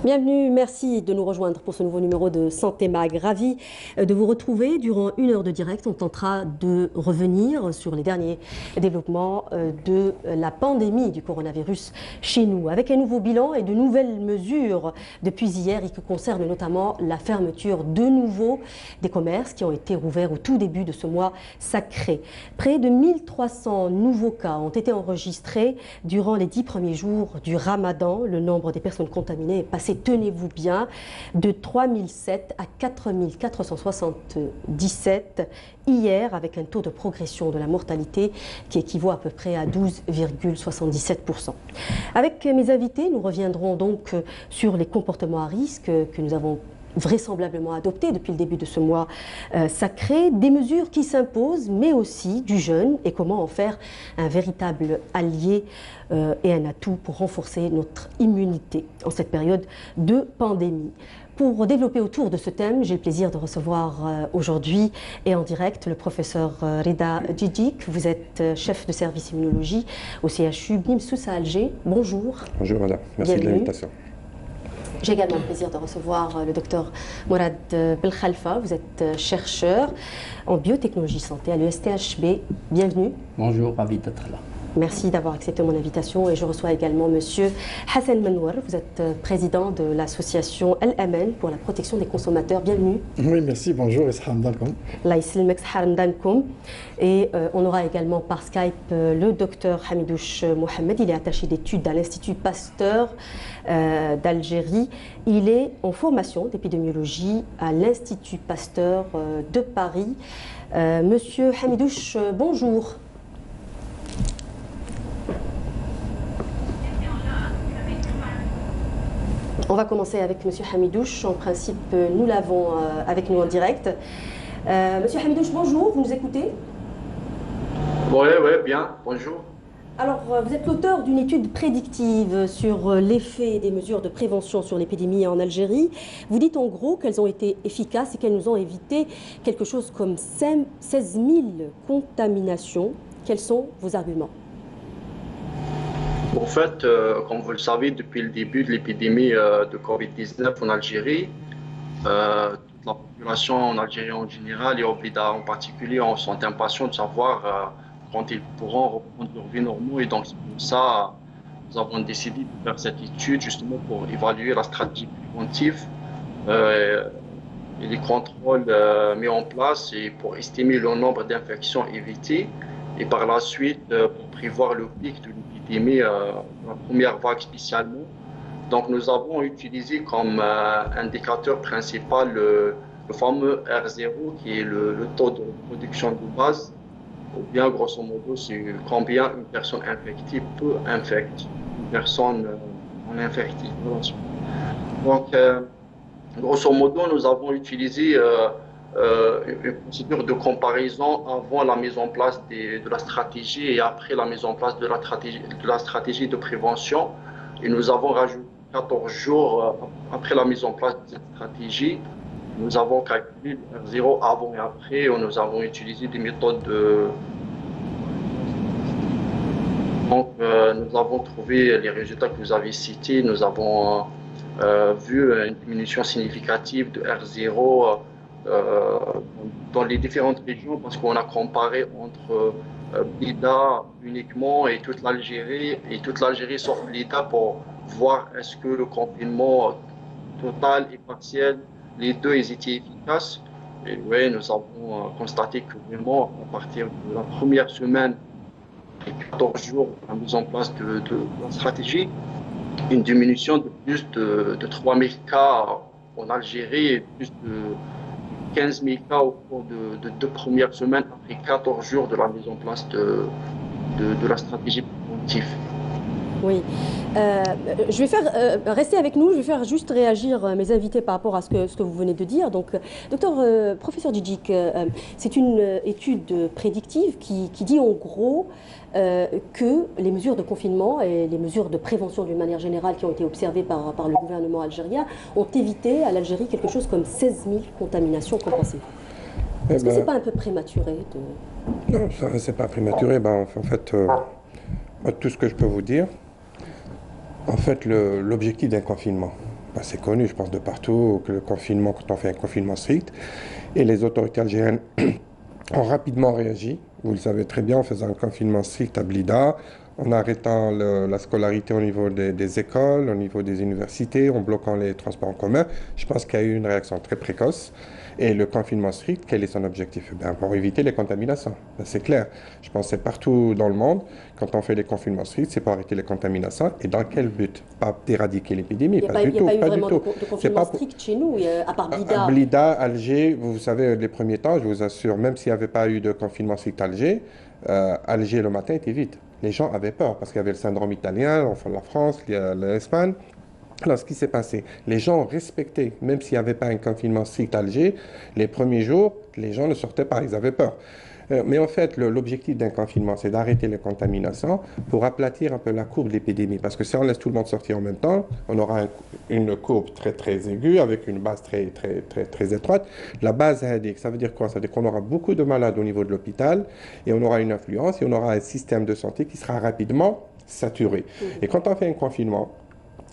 Bienvenue, merci de nous rejoindre pour ce nouveau numéro de Santé Mag. Ravi de vous retrouver. Durant une heure de direct, on tentera de revenir sur les derniers développements de la pandémie du coronavirus chez nous, avec un nouveau bilan et de nouvelles mesures depuis hier et qui concernent notamment la fermeture de nouveau des commerces qui ont été rouverts au tout début de ce mois sacré. Près de 1300 nouveaux cas ont été enregistrés durant les 10 premiers jours du Ramadan. Le nombre des personnes contaminées est passé, tenez-vous bien, de 3007 à 4477 hier, avec un taux de progression de la mortalité qui équivaut à peu près à 12,77%. Avec mes invités, nous reviendrons donc sur les comportements à risque que nous avons vraisemblablement adopté depuis le début de ce mois sacré, des mesures qui s'imposent, mais aussi du jeûne et comment en faire un véritable allié et un atout pour renforcer notre immunité en cette période de pandémie. Pour développer autour de ce thème, j'ai le plaisir de recevoir aujourd'hui et en direct le professeur Rida Djidjik. Vous êtes chef de service immunologie au CHU Bnimsous à Alger. Bonjour. Bonjour madame, merci de l'invitation. J'ai également le plaisir de recevoir le docteur Mourad Belkhalfa. Vous êtes chercheur en biotechnologie santé à l'USTHB. Bienvenue. Bonjour, ravi d'être là. Merci d'avoir accepté mon invitation et je reçois également monsieur Hassan Menouar. Vous êtes président de l'association Al-Aman pour la protection des consommateurs. Bienvenue. Oui, merci. Bonjour. Et on aura également par Skype le docteur Hamidouche Mohamed. Il est attaché d'études à l'Institut Pasteur d'Algérie. Il est en formation d'épidémiologie à l'Institut Pasteur de Paris. Monsieur Hamidouche, bonjour. On va commencer avec monsieur Hamidouche. En principe, nous l'avons avec nous en direct. Monsieur Hamidouche, bonjour, vous nous écoutez? Oui, bien, bonjour. Alors, vous êtes l'auteur d'une étude prédictive sur l'effet des mesures de prévention sur l'épidémie en Algérie. Vous dites en gros qu'elles ont été efficaces et qu'elles nous ont évité quelque chose comme 16 000 contaminations. Quels sont vos arguments? En fait, comme vous le savez, depuis le début de l'épidémie de Covid-19 en Algérie, toute la population en Algérie en général et au Blida en particulier sont impatients de savoir quand ils pourront reprendre leur vie normale. Et donc, c'est pour ça nous avons décidé de faire cette étude justement pour évaluer la stratégie préventive et les contrôles mis en place et pour estimer le nombre d'infections évitées et par la suite pour prévoir le pic de l'épidémie, la première vague spécialement. Donc nous avons utilisé comme indicateur principal le fameux R0 qui est le taux de reproduction de base, ou bien grosso modo c'est combien une personne infectée peut infecter une personne non infectée. Donc grosso modo nous avons utilisé une procédure de comparaison avant la mise en place de la stratégie et après la mise en place de la stratégie de prévention. Et nous avons rajouté 14 jours après la mise en place de cette stratégie. Nous avons calculé le R0 avant et après. Et nous avons utilisé des méthodes Donc, nous avons trouvé les résultats que vous avez cités. Nous avons vu une diminution significative de R0 dans les différentes régions parce qu'on a comparé entre Blida uniquement et toute l'Algérie sauf Blida pour voir est-ce que le confinement total et partiel, les deux ils étaient efficaces. Et oui, nous avons constaté que vraiment à partir de la première semaine et 14 jours de la mise en place de la stratégie, une diminution de plus de 3 000 cas en Algérie et plus de 15 000 cas au cours de 2 premières semaines après 14 jours de la mise en place de la stratégie préventive. Oui. Je vais faire, rester avec nous, je vais faire juste réagir mes invités par rapport à ce que vous venez de dire. Donc, docteur, professeur Djidjik, c'est une étude prédictive qui dit en gros que les mesures de confinement et les mesures de prévention d'une manière générale qui ont été observées par le gouvernement algérien ont évité à l'Algérie quelque chose comme 16 000 contaminations. Qu'en pensez-vous? Est-ce que c'est pas un peu prématuré Non, c'est pas prématuré. En fait, tout ce que je peux vous dire, en fait, l'objectif d'un confinement, c'est connu, je pense, de partout, que le confinement, quand on fait un confinement strict, et les autorités algériennes ont rapidement réagi, vous le savez très bien, en faisant un confinement strict à Blida, en arrêtant la scolarité au niveau des écoles, au niveau des universités, en bloquant les transports en commun. Je pense qu'il y a eu une réaction très précoce. Et le confinement strict, quel est son objectif? Pour éviter les contaminations, c'est clair. Je pense que c'est partout dans le monde, quand on fait les confinements stricts, c'est pour arrêter les contaminations. Et dans quel but? Pas d'éradiquer l'épidémie, pas du tout. Il n'y a pas eu vraiment de confinement strict chez nous, à part Blida. À Blida, Alger, vous savez, les premiers temps, je vous assure, même s'il n'y avait pas eu de confinement strict à Alger, Alger le matin était vide. Les gens avaient peur parce qu'il y avait le syndrome italien, enfin la France, l'Espagne. Alors, ce qui s'est passé, les gens ont respecté, même s'il n'y avait pas un confinement strict à Alger, les premiers jours, les gens ne sortaient pas, ils avaient peur. Mais en fait, l'objectif d'un confinement, c'est d'arrêter les contaminations pour aplatir un peu la courbe de l'épidémie. Parce que si on laisse tout le monde sortir en même temps, on aura une courbe très, très aiguë avec une base très, très, très, très étroite. La base indique, ça veut dire quoi? Ça veut dire qu'on aura beaucoup de malades au niveau de l'hôpital et on aura une influence et on aura un système de santé qui sera rapidement saturé. Et quand on fait un confinement,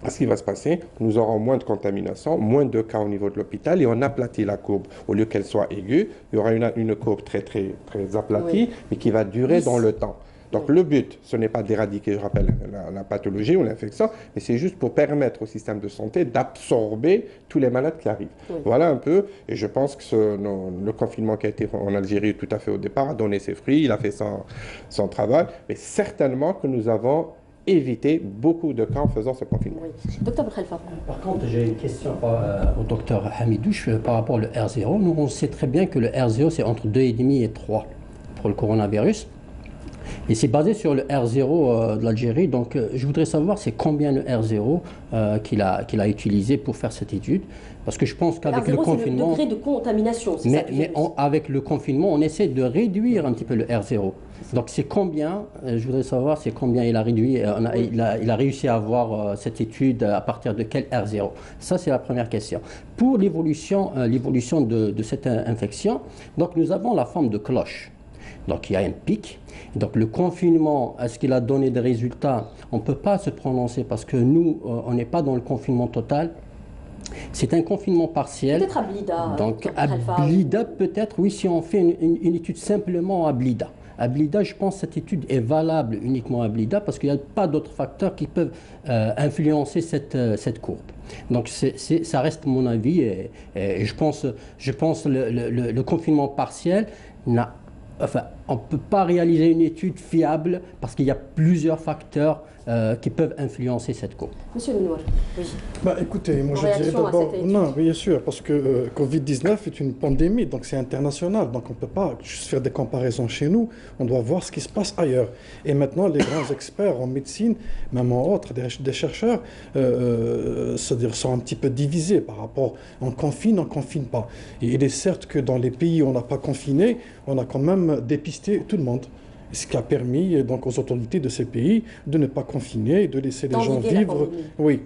ce qui va se passer, nous aurons moins de contamination, moins de cas au niveau de l'hôpital et on aplatit la courbe. Au lieu qu'elle soit aiguë, il y aura une courbe très, très, très aplatie, mais qui va durer dans le temps. Donc le but, ce n'est pas d'éradiquer, je rappelle, la pathologie ou l'infection, mais c'est juste pour permettre au système de santé d'absorber tous les malades qui arrivent. Voilà un peu, et je pense que le confinement qui a été en Algérie tout à fait au départ a donné ses fruits, il a fait son travail, mais certainement que nous avons éviter beaucoup de cas en faisant ce confinement. Docteur Bkhelfa. Par contre, j'ai une question au docteur Hamidouche par rapport au R0. Nous, on sait très bien que le R0, c'est entre 2,5 et 3 pour le coronavirus. Et c'est basé sur le R0 de l'Algérie. Donc, je voudrais savoir c'est combien le R0 qu'il a utilisé pour faire cette étude. Parce que je pense qu'avec le confinement... C'est le degré de contamination, c'est ça? Mais avec le confinement, on essaie de réduire un petit peu le R0. Donc c'est combien, je voudrais savoir, c'est combien il a réduit, il a réussi à avoir cette étude à partir de quel R0? Ça, c'est la première question. Pour l'évolution de cette infection, donc nous avons la forme de cloche. Donc il y a un pic. Donc le confinement, est-ce qu'il a donné des résultats? On ne peut pas se prononcer parce que nous, on n'est pas dans le confinement total. C'est un confinement partiel. Peut-être à Blida. Donc à Blida, peut-être, oui, si on fait une étude simplement à Blida. À Blida, je pense que cette étude est valable uniquement à Blida parce qu'il n'y a pas d'autres facteurs qui peuvent influencer cette courbe. Donc ça reste mon avis et je pense le confinement partiel on ne peut pas réaliser une étude fiable parce qu'il y a plusieurs facteurs qui peuvent influencer cette courbe. Monsieur Lenoir, oui. Écoutez, moi je dirais d'abord, non, bien sûr, parce que Covid-19 est une pandémie, donc c'est international, donc on ne peut pas juste faire des comparaisons chez nous, on doit voir ce qui se passe ailleurs. Et maintenant, les grands experts en médecine, même en autres, des chercheurs, c'est-à-dire sont un petit peu divisés par rapport, on confine pas. Et il est certes que dans les pays où on n'a pas confiné, on a quand même dépisté tout le monde. Ce qui a permis donc aux autorités de ces pays de ne pas confiner, de laisser les gens vivre. Oui.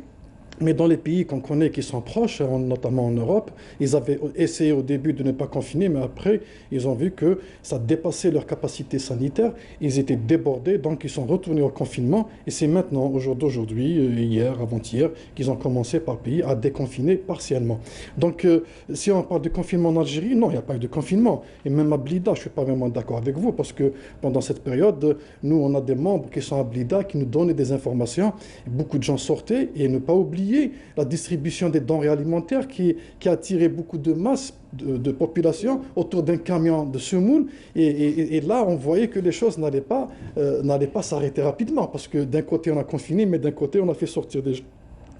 Mais dans les pays qu'on connaît qui sont proches, notamment en Europe, ils avaient essayé au début de ne pas confiner, mais après, ils ont vu que ça dépassait leur capacité sanitaire. Ils étaient débordés, donc ils sont retournés au confinement. Et c'est maintenant, aujourd'hui, hier, avant-hier, qu'ils ont commencé par pays à déconfiner partiellement. Donc, si on parle de confinement en Algérie, non, il n'y a pas eu de confinement. Et même à Blida, je ne suis pas vraiment d'accord avec vous, parce que pendant cette période, nous, on a des membres qui sont à Blida, qui nous donnaient des informations. Beaucoup de gens sortaient, et ne pas oublier la distribution des denrées alimentaires qui a attiré beaucoup de masse de population autour d'un camion de semoule. Et là, on voyait que les choses n'allaient pas s'arrêter rapidement parce que d'un côté, on a confiné, mais d'un côté, on a fait sortir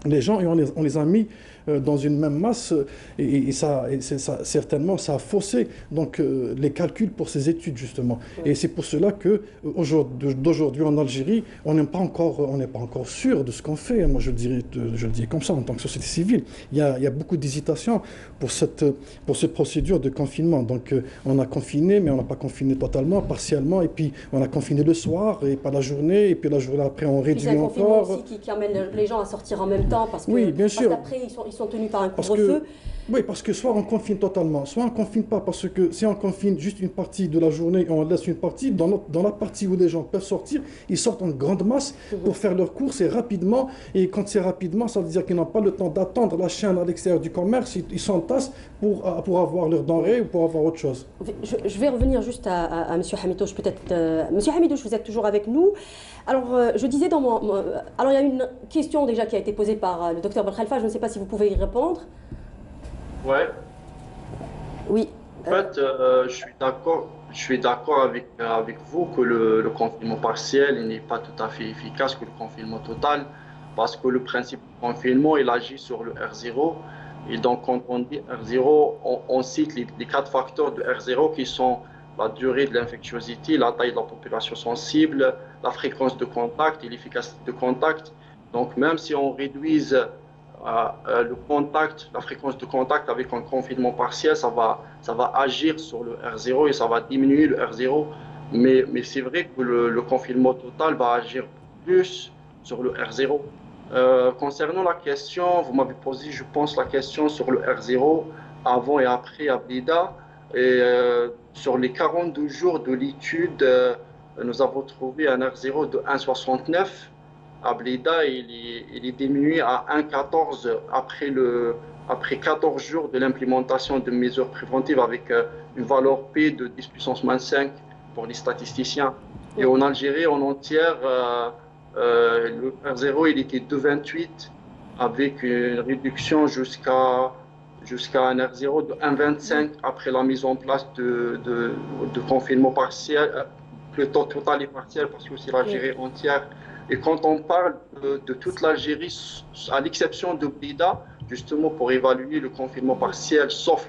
les gens et on les a mis dans une même masse et certainement ça a faussé donc les calculs pour ces études justement. Et c'est pour cela que d'aujourd'hui en Algérie, on n'est pas encore sûr de ce qu'on fait. Moi je le dis comme ça en tant que société civile. Il y a beaucoup d'hésitation pour cette procédure de confinement. Donc on a confiné, mais on n'a pas confiné totalement, partiellement, et puis on a confiné le soir et pas la journée, et puis la journée après on réduit encore. C'est un confinement aussi qui amène les gens à sortir en même temps parce que oui, bien sûr. Après ils sont tenus par un couvre-feu. Oui, parce que soit on confine totalement, soit on ne confine pas, parce que si on confine juste une partie de la journée et on laisse une partie, dans la partie où les gens peuvent sortir, ils sortent en grande masse pour faire leurs courses et rapidement. Et quand c'est rapidement, ça veut dire qu'ils n'ont pas le temps d'attendre la chaîne à l'extérieur du commerce, ils s'entassent pour avoir leurs denrées ou pour avoir autre chose. Je vais revenir juste à M. Hamidouche, peut-être. M. Hamidouche, vous êtes toujours avec nous. Alors, je disais alors, il y a une question déjà qui a été posée par le docteur Belkhalfa, je ne sais pas si vous pouvez y répondre. Ouais. Oui. En fait, je suis d'accord avec vous que le confinement partiel n'est pas tout à fait efficace que le confinement total, parce que le principe du confinement, il agit sur le R0. Et donc, quand on dit R0, on cite les 4 facteurs de R0 qui sont la durée de l'infectiosité, la taille de la population sensible, la fréquence de contact et l'efficacité de contact. Donc, même si on réduise le contact, la fréquence de contact avec un confinement partiel, ça va agir sur le R0 et ça va diminuer le R0. Mais c'est vrai que le confinement total va agir plus sur le R0. Concernant la question, vous m'avez posé, je pense, la question sur le R0 avant et après Ablida. Et sur les 42 jours de l'étude, nous avons trouvé un R0 de 1,69. Ablida, il est diminué à 1,14 après 14 jours de l'implémentation de mesures préventives avec une valeur P de 10 puissance moins 5 pour les statisticiens. Et en Algérie, en entière, le R0 il était 2,28 avec une réduction jusqu'à un R0 de 1,25 après la mise en place de confinement partiel, plutôt total et partiel parce que c'est l'Algérie entière. Et quand on parle de toute l'Algérie, à l'exception de Blida, justement pour évaluer le confinement partiel, sauf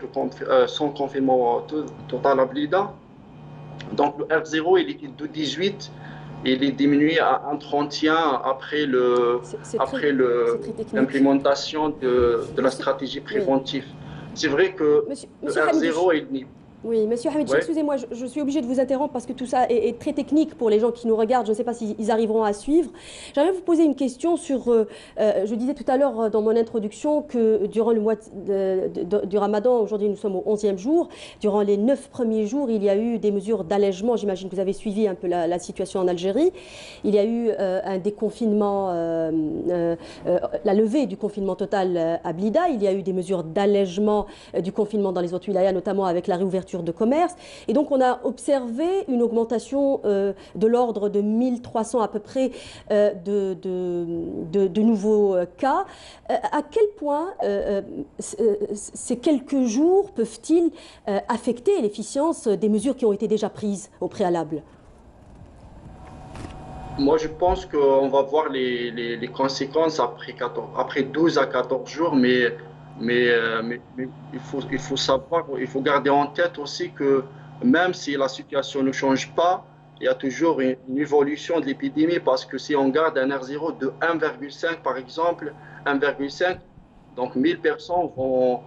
son confinement total à Blida, donc le R0 il était de 18 et il est diminué à 1,31 après l'implémentation de la stratégie préventive. C'est vrai que le R0 il n'est Oui, monsieur Hamidouche, excusez-moi, je suis obligée de vous interrompre parce que tout ça est très technique pour les gens qui nous regardent. Je ne sais pas s'ils arriveront à suivre. J'aimerais vous poser une question sur... je disais tout à l'heure dans mon introduction que durant le mois du Ramadan, aujourd'hui nous sommes au 11e jour, durant les 9 premiers jours, il y a eu des mesures d'allègement. J'imagine que vous avez suivi un peu la situation en Algérie. Il y a eu un déconfinement, la levée du confinement total à Blida. Il y a eu des mesures d'allègement du confinement dans les autres wilayas, notamment avec la réouverture de commerce. Et donc, on a observé une augmentation de l'ordre de 1300 à peu près de nouveaux cas. À quel point ces quelques jours peuvent-ils affecter l'efficience des mesures qui ont été déjà prises au préalable ? Moi, je pense qu'on va voir les conséquences après 12 à 14 jours, mais il faut savoir, il faut garder en tête aussi que même si la situation ne change pas, il y a toujours une évolution de l'épidémie parce que si on garde un R0 de 1,5 par exemple, 1,5, donc 1000 personnes vont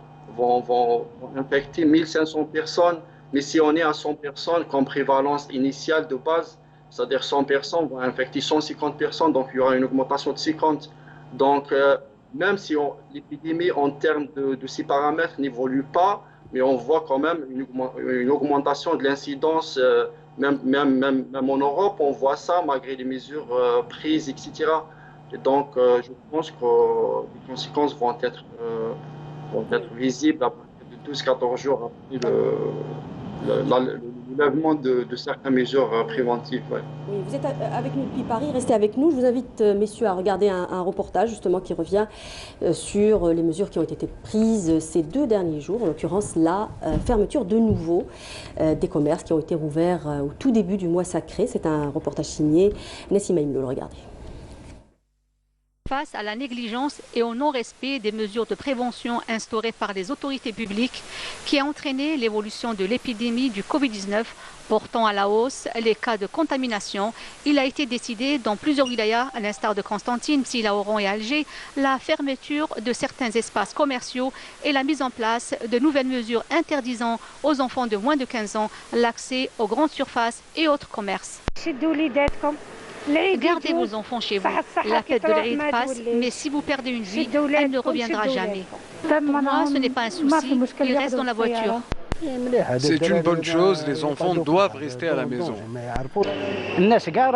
infecter 1500 personnes, mais si on est à 100 personnes comme prévalence initiale de base, c'est-à-dire 100 personnes vont infecter 150 personnes, donc il y aura une augmentation de 50. Donc, même si l'épidémie en termes de ces paramètres n'évolue pas, mais on voit quand même une augmentation de l'incidence, même en Europe, on voit ça malgré les mesures prises, etc. Et donc, je pense que les conséquences vont être visibles à partir de 12-14 jours après le lèvement de certaines mesures préventives. Ouais. Oui, vous êtes avec nous depuis Paris, restez avec nous. Je vous invite, messieurs, à regarder un reportage justement qui revient sur les mesures qui ont été prises ces 2 derniers jours, en l'occurrence la fermeture de nouveau des commerces qui ont été rouverts au tout début du mois sacré. C'est un reportage signé Nessim Aïmlo. Regardez. Face à la négligence et au non-respect des mesures de prévention instaurées par les autorités publiques qui a entraîné l'évolution de l'épidémie du Covid-19, portant à la hausse les cas de contamination, il a été décidé dans plusieurs wilayas, à l'instar de Constantine, Sila, Oran et Alger, la fermeture de certains espaces commerciaux et la mise en place de nouvelles mesures interdisant aux enfants de moins de 15 ans l'accès aux grandes surfaces et autres commerces. Gardez vos enfants chez vous. La fête de l'Aïd passe, mais si vous perdez une vie, elle ne reviendra jamais. Pour moi, ce n'est pas un souci, il reste dans la voiture. C'est une bonne chose, les enfants doivent rester à la maison.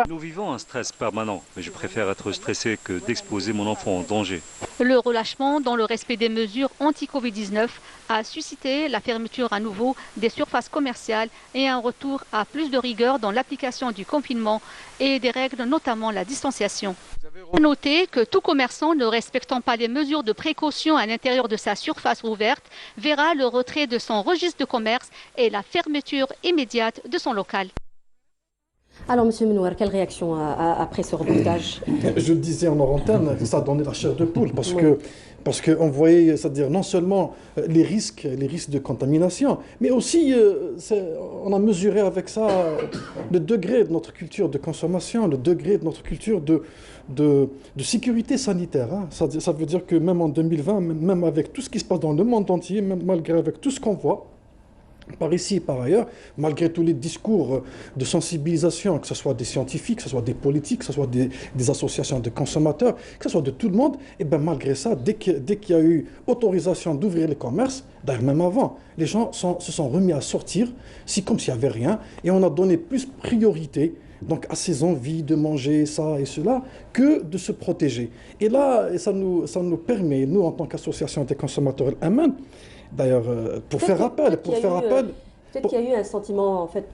Nous vivons un stress permanent, mais je préfère être stressé que d'exposer mon enfant en danger. Le relâchement dans le respect des mesures anti-Covid-19 a suscité la fermeture à nouveau des surfaces commerciales et un retour à plus de rigueur dans l'application du confinement et des règles, notamment la distanciation. Notez que tout commerçant ne respectant pas les mesures de précaution à l'intérieur de sa surface ouverte verra le retrait de son registre de commerce et la fermeture immédiate de son local. Alors, M. Menouar, quelle réaction après ce reportage? Je le disais en antenne, ça a donné la chair de poule parce qu'on voyait, c'est-à-dire non seulement les risques de contamination, mais aussi on a mesuré avec ça le degré de notre culture de consommation, le degré de notre culture de sécurité sanitaire. Hein. Ça veut dire que même en 2020, même avec tout ce qui se passe dans le monde entier, même malgré avec tout ce qu'on voit, par ici et par ailleurs, malgré tous les discours de sensibilisation, que ce soit des scientifiques, que ce soit des politiques, que ce soit des associations de consommateurs, que ce soit de tout le monde, et bien malgré ça, dès qu'il y a eu autorisation d'ouvrir les commerces, d'ailleurs même avant, les gens se sont remis à sortir, comme s'il n'y avait rien, et on a donné plus priorité donc à ses envies de manger ça et cela, que de se protéger. Et là, ça nous permet, nous en tant qu'association des consommateurs Aman, d'ailleurs, pour faire appel. Peut-être qu'il y a eu un sentiment, en fait,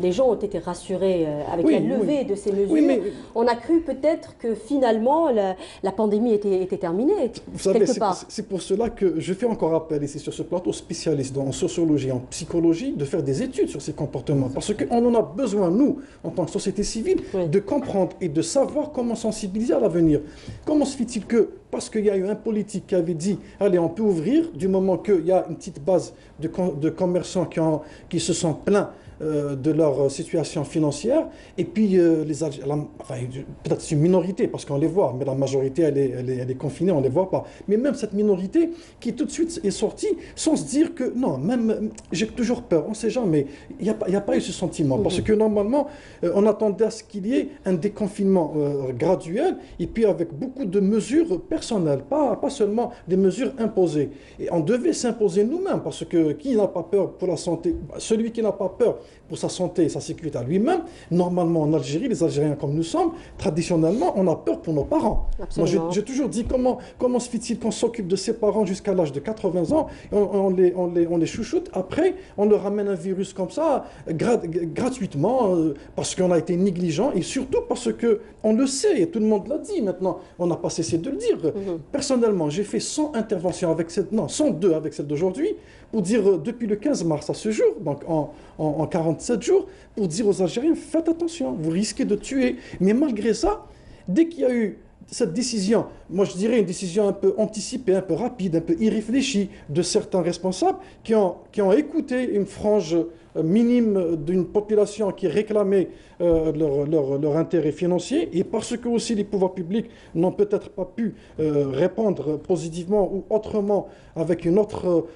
les gens ont été rassurés avec la levée de ces mesures. Oui, mais on a cru peut-être que finalement la pandémie était terminée. Vous savez, c'est pour cela que je fais encore appel ici sur ce plateau aux spécialistes en sociologie, en psychologie, de faire des études sur ces comportements. Parce qu'on en a besoin, nous, en tant que société civile, de comprendre et de savoir comment sensibiliser à l'avenir. Comment se fait-il que, parce qu'il y a eu un politique qui avait dit « Allez, on peut ouvrir », du moment qu'il y a une petite base de commerçants qui se sont plaints de leur situation financière, et puis peut-être c'est une minorité parce qu'on les voit, mais la majorité elle est confinée, on ne les voit pas. Mais même cette minorité qui tout de suite est sortie sans se dire que non, même j'ai toujours peur, on ne sait jamais, il n'y a pas eu ce sentiment, parce que normalement on attendait à ce qu'il y ait un déconfinement graduel et puis avec beaucoup de mesures personnelles, pas seulement des mesures imposées. Et on devait s'imposer nous-mêmes, parce que qui n'a pas peur pour la santé? Celui qui n'a pas peur pour sa santé et sa sécurité à lui-même. Normalement, en Algérie, les Algériens comme nous sommes, traditionnellement, on a peur pour nos parents. Absolument. Moi, j'ai toujours dit comment se fait-il qu'on s'occupe de ses parents jusqu'à l'âge de 80 ans, on les chouchoute, après, on leur ramène un virus comme ça, gratuitement, parce qu'on a été négligent, et surtout parce qu'on le sait, et tout le monde l'a dit maintenant, on n'a pas cessé de le dire. Personnellement, j'ai fait 100 interventions 102 avec celle d'aujourd'hui, pour dire depuis le 15 mars à ce jour, donc en 47 jours, pour dire aux Algériens, faites attention, vous risquez de tuer. Mais malgré ça, dès qu'il y a eu cette décision, moi je dirais une décision un peu anticipée, un peu rapide, un peu irréfléchie de certains responsables qui ont écouté une frange minime d'une population qui réclamait leur intérêt financier, et parce que aussi les pouvoirs publics n'ont peut-être pas pu répondre positivement ou autrement avec une autre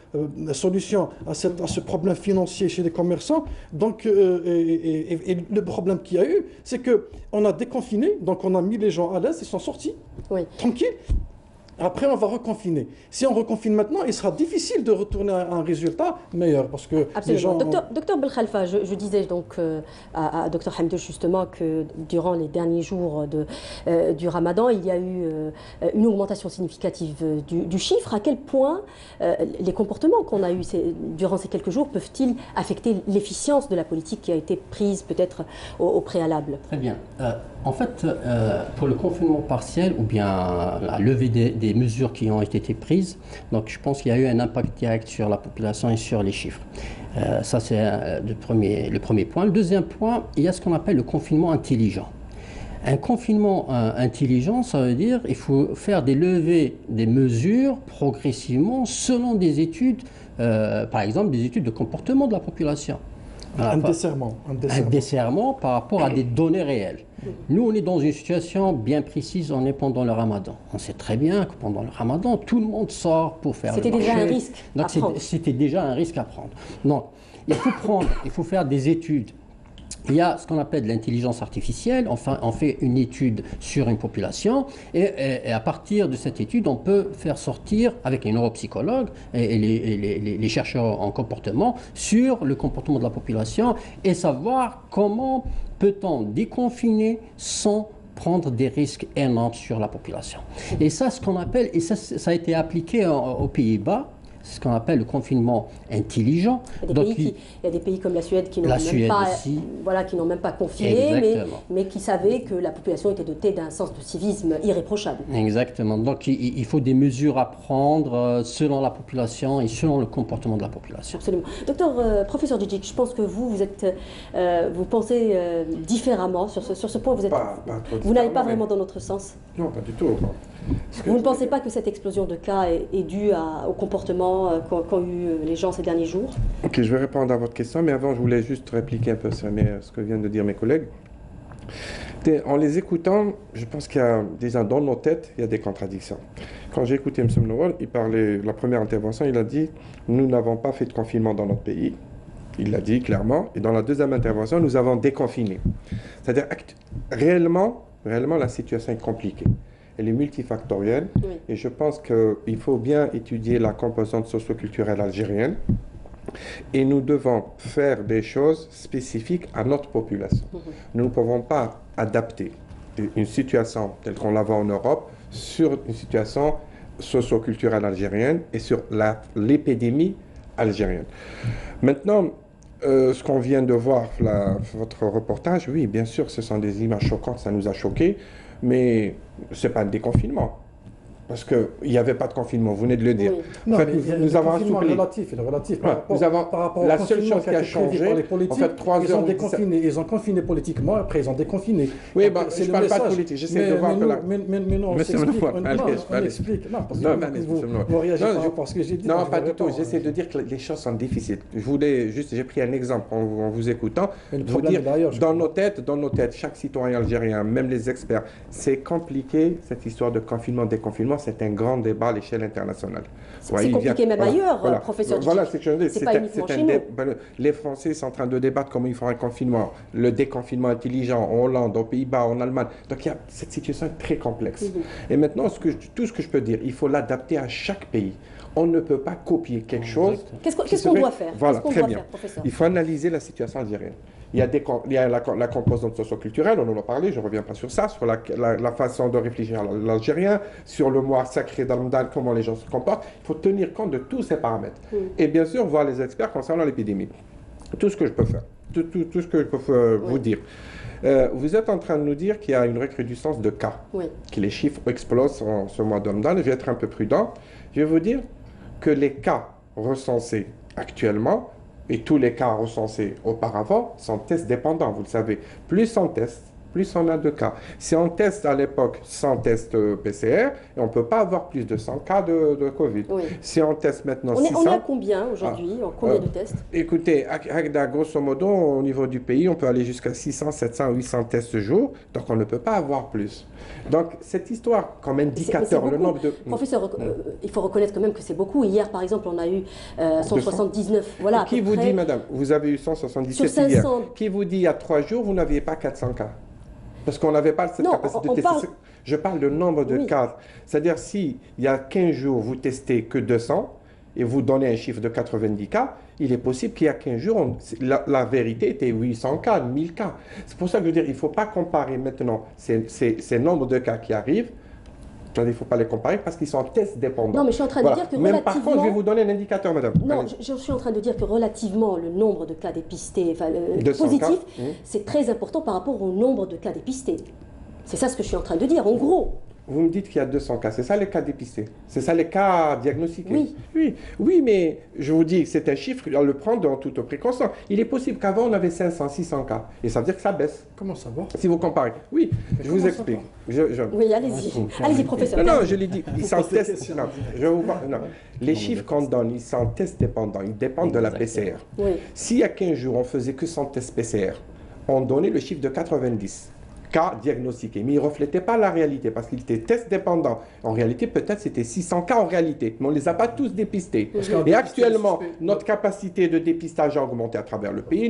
solution à ce problème financier chez les commerçants. Donc, et le problème qu'il y a eu, c'est qu'on a déconfiné, donc on a mis les gens à l'aise, ils sont sortis, tranquilles. Après, on va reconfiner. Si on reconfine maintenant, il sera difficile de retourner à un résultat meilleur, parce que les gens... Docteur Belkhalfa, je disais donc à Dr Hamdouche justement que durant les derniers jours du Ramadan, il y a eu une augmentation significative du chiffre. À quel point les comportements qu'on a eus durant ces quelques jours peuvent-ils affecter l'efficience de la politique qui a été prise peut-être au préalable? Très bien. En fait, pour le confinement partiel ou bien la levée des mesures qui ont été prises, donc je pense qu'il y a eu un impact direct sur la population et sur les chiffres. Ça, c'est le premier point. Le deuxième point, il y a ce qu'on appelle le confinement intelligent. Un confinement intelligent, ça veut dire qu'il faut faire des levées, des mesures progressivement selon des études, par exemple des études de comportement de la population. Un desserrement. Un desserrement par rapport à des données réelles. Nous, on est dans une situation bien précise, on est pendant le ramadan. On sait très bien que pendant le ramadan, tout le monde sort pour faire le marché. C'était déjà un risque à prendre. C'était déjà un risque à prendre. Donc, il faut faire des études. Il y a ce qu'on appelle l'intelligence artificielle. Enfin, on fait une étude sur une population et à partir de cette étude, on peut faire sortir, avec les neuropsychologues et les chercheurs en comportement, sur le comportement de la population et savoir comment peut-on déconfiner sans prendre des risques énormes sur la population. Et ça, ce qu'on appelle, et ça a été appliqué aux Pays-Bas, ce qu'on appelle le confinement intelligent. Il y a des pays comme la Suède qui n'ont même pas confiné, mais qui savaient que la population était dotée d'un sens de civisme irréprochable. Exactement. Donc il faut des mesures à prendre selon la population et selon le comportement de la population. Absolument. Docteur, professeur Djidjic, je pense que vous pensez différemment sur ce point. Vous n'allez pas vraiment dans notre sens. Non, pas du tout. Vous ne pensez pas que cette explosion de cas est due au comportement qu'ont eu les gens ces derniers jours? Ok, je vais répondre à votre question, mais avant, je voulais juste répliquer un peu sur ce que viennent de dire mes collègues. En les écoutant, je pense qu'il y a, déjà dans nos têtes, il y a des contradictions. Quand j'ai écouté M. Mnowal, il parlait, la première intervention, il a dit « Nous n'avons pas fait de confinement dans notre pays ». Il l'a dit clairement. Et dans la deuxième intervention, nous avons déconfiné. C'est-à-dire, réellement, la situation est compliquée. Elle est multifactorielle et je pense qu'il faut bien étudier la composante socio-culturelle algérienne et nous devons faire des choses spécifiques à notre population. Nous ne pouvons pas adapter une situation telle qu'on la voit en Europe sur une situation socio-culturelle algérienne et sur l'épidémie algérienne. Maintenant, ce qu'on vient de voir, votre reportage, oui, bien sûr, ce sont des images choquantes, ça nous a choqués. Mais ce n'est pas un déconfinement. Parce qu'il n'y avait pas de confinement, vous venez de le dire. Oui. Non, en fait, nous avons assoupli. Relatif. Par rapport la seule chose qui a changé, en fait, 3 heures, ils ont confiné politiquement, après ils ont déconfiné. Oui, je ne parle pas de politique, j'essaie de voir que la... Mais non, on explique. Non, parce que vous réagissez par rapport à ce que j'ai dit. Non, pas du tout. J'essaie de dire que les choses sont difficiles. J'ai pris un exemple en vous écoutant. Vous dire, dans nos têtes, chaque citoyen algérien, même les experts, c'est compliqué cette histoire de confinement, déconfinement. C'est un grand débat à l'échelle internationale. C'est compliqué même ailleurs, professeur. Voilà, c'est pas uniquement chez nous. Les Français sont en train de débattre comment il faut un confinement, le déconfinement intelligent en Hollande, aux Pays-Bas, en Allemagne. Donc il y a cette situation très complexe. Et maintenant, tout ce que je peux dire, il faut l'adapter à chaque pays. On ne peut pas copier quelque chose. Qu'est-ce qu'on doit faire? Voilà, très bien. Il faut analyser la situation algérienne. Il y a la composante socio-culturelle, on en a parlé, je ne reviens pas sur ça, sur la façon de réfléchir à l'Algérien, sur le mois sacré d'Al-Ramadan, comment les gens se comportent. Il faut tenir compte de tous ces paramètres. Et bien sûr, voir les experts concernant l'épidémie. Tout ce que je peux faire, tout ce que je peux vous dire. Vous êtes en train de nous dire qu'il y a une recrudescence de cas, que les chiffres explosent en ce mois de Ramadan. Je vais être un peu prudent. Je vais vous dire que les cas recensés actuellement, et tous les cas recensés auparavant, sont test dépendants, vous le savez. Plus on teste, plus on a de cas. Si on teste à l'époque 100 tests PCR, on ne peut pas avoir plus de 100 cas de Covid. Si on teste maintenant 600... On est à combien aujourd'hui? Combien de tests? Écoutez, grosso modo, au niveau du pays, on peut aller jusqu'à 600, 700, 800 tests jour, donc on ne peut pas avoir plus. Donc, cette histoire, comme indicateur, le nombre de... Professeur, il faut reconnaître quand même que c'est beaucoup. Hier, par exemple, on a eu 179. Voilà, qui vous dit, madame, vous avez eu 177 sur 500... hier. Qui vous dit, il y a 3 jours, vous n'aviez pas 400 cas? Parce qu'on n'avait pas cette capacité de tester. Je parle de nombre de cas. C'est-à-dire, s'il y a 15 jours, vous testez que 200 et vous donnez un chiffre de 90 cas, il est possible qu'il y a 15 jours, la vérité était 800 cas, 1000 cas. C'est pour ça que je veux dire, il ne faut pas comparer maintenant ces nombres de cas qui arrivent. Il ne faut pas les comparer parce qu'ils sont test dépendants. Non, mais je suis en train de dire que relativement... Par contre, je vais vous donner un indicateur, madame. Non, je suis en train de dire que relativement, le nombre de cas dépistés, positifs, c'est très important par rapport au nombre de cas dépistés. C'est ça ce que je suis en train de dire. En gros, Vous me dites qu'il y a 200 cas, c'est ça les cas dépistés? C'est ça les cas diagnostiqués? Oui. Oui, mais je vous dis, c'est un chiffre, on le prend dans toute précaution. Il est possible qu'avant, on avait 500, 600 cas. Et ça veut dire que ça baisse. Comment savoir? Si vous comparez. Oui, je vous explique. Oui, allez-y. Allez-y, professeur. Non, je l'ai dit. Ils s'en testent. Non, non. Les chiffres qu'on donne, ils sont tests dépendants. Ils dépendent de la PCR. Oui. S'il y a 15 jours, on faisait que 100 tests PCR, on donnait le chiffre de 90. Cas diagnostiqués, mais ils ne reflétaient pas la réalité parce qu'ils étaient tests dépendants. En réalité, peut-être c'était 600 cas en réalité, mais on ne les a pas tous dépistés. Et actuellement, notre capacité de dépistage a augmenté à travers le pays.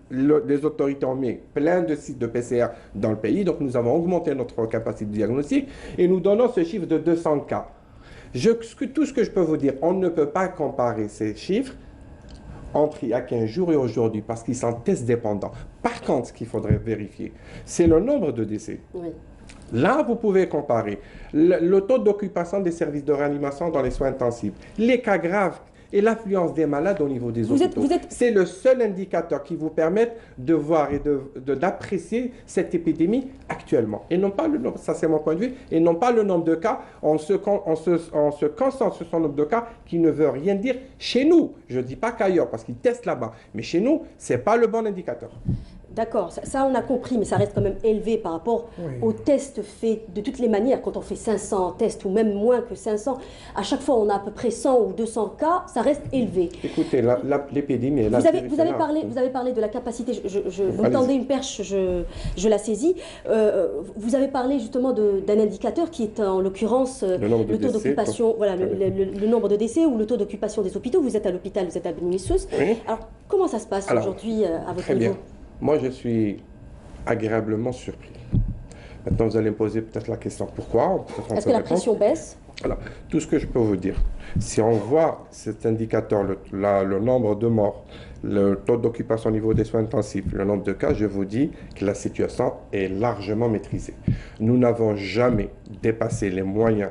Les autorités ont mis plein de sites de PCR dans le pays, donc nous avons augmenté notre capacité de diagnostic et nous donnons ce chiffre de 200 cas. Tout ce que je peux vous dire, on ne peut pas comparer ces chiffres entre il y a 15 jours et aujourd'hui, parce qu'ils sont tests dépendants. Par contre, ce qu'il faudrait vérifier, c'est le nombre de décès. Oui. Là, vous pouvez comparer le taux d'occupation des services de réanimation dans les soins intensifs, les cas graves et l'affluence des malades au niveau des hôpitaux. C'est le seul indicateur qui vous permet de voir et d'apprécier cette épidémie actuellement. Et non pas le nombre, ça c'est mon point de vue, et non pas le nombre de cas. On se concentre sur ce nombre de cas qui ne veut rien dire chez nous. Je ne dis pas qu'ailleurs, parce qu'ils testent là-bas. Mais chez nous, ce n'est pas le bon indicateur. D'accord, ça on a compris, mais ça reste quand même élevé par rapport aux tests faits de toutes les manières. Quand on fait 500 tests ou même moins que 500, à chaque fois on a à peu près 100 ou 200 cas, ça reste élevé. Écoutez, l'épidémie est là. Vous avez parlé de la capacité, vous me tendez une perche, je la saisis. Vous avez parlé justement d'un indicateur qui est en l'occurrence le taux d'occupation, voilà, le nombre de décès ou le taux d'occupation des hôpitaux. Vous êtes à l'hôpital, vous êtes à Beni-Suef. Oui. Alors comment ça se passe aujourd'hui à votre niveau? Bien. Moi, je suis agréablement surpris. Maintenant, vous allez me poser peut-être la question, pourquoi? Est-ce que la pression baisse? Alors, tout ce que je peux vous dire, si on voit cet indicateur, le nombre de morts, le taux d'occupation au niveau des soins intensifs, le nombre de cas, je vous dis que la situation est largement maîtrisée. Nous n'avons jamais dépassé les moyens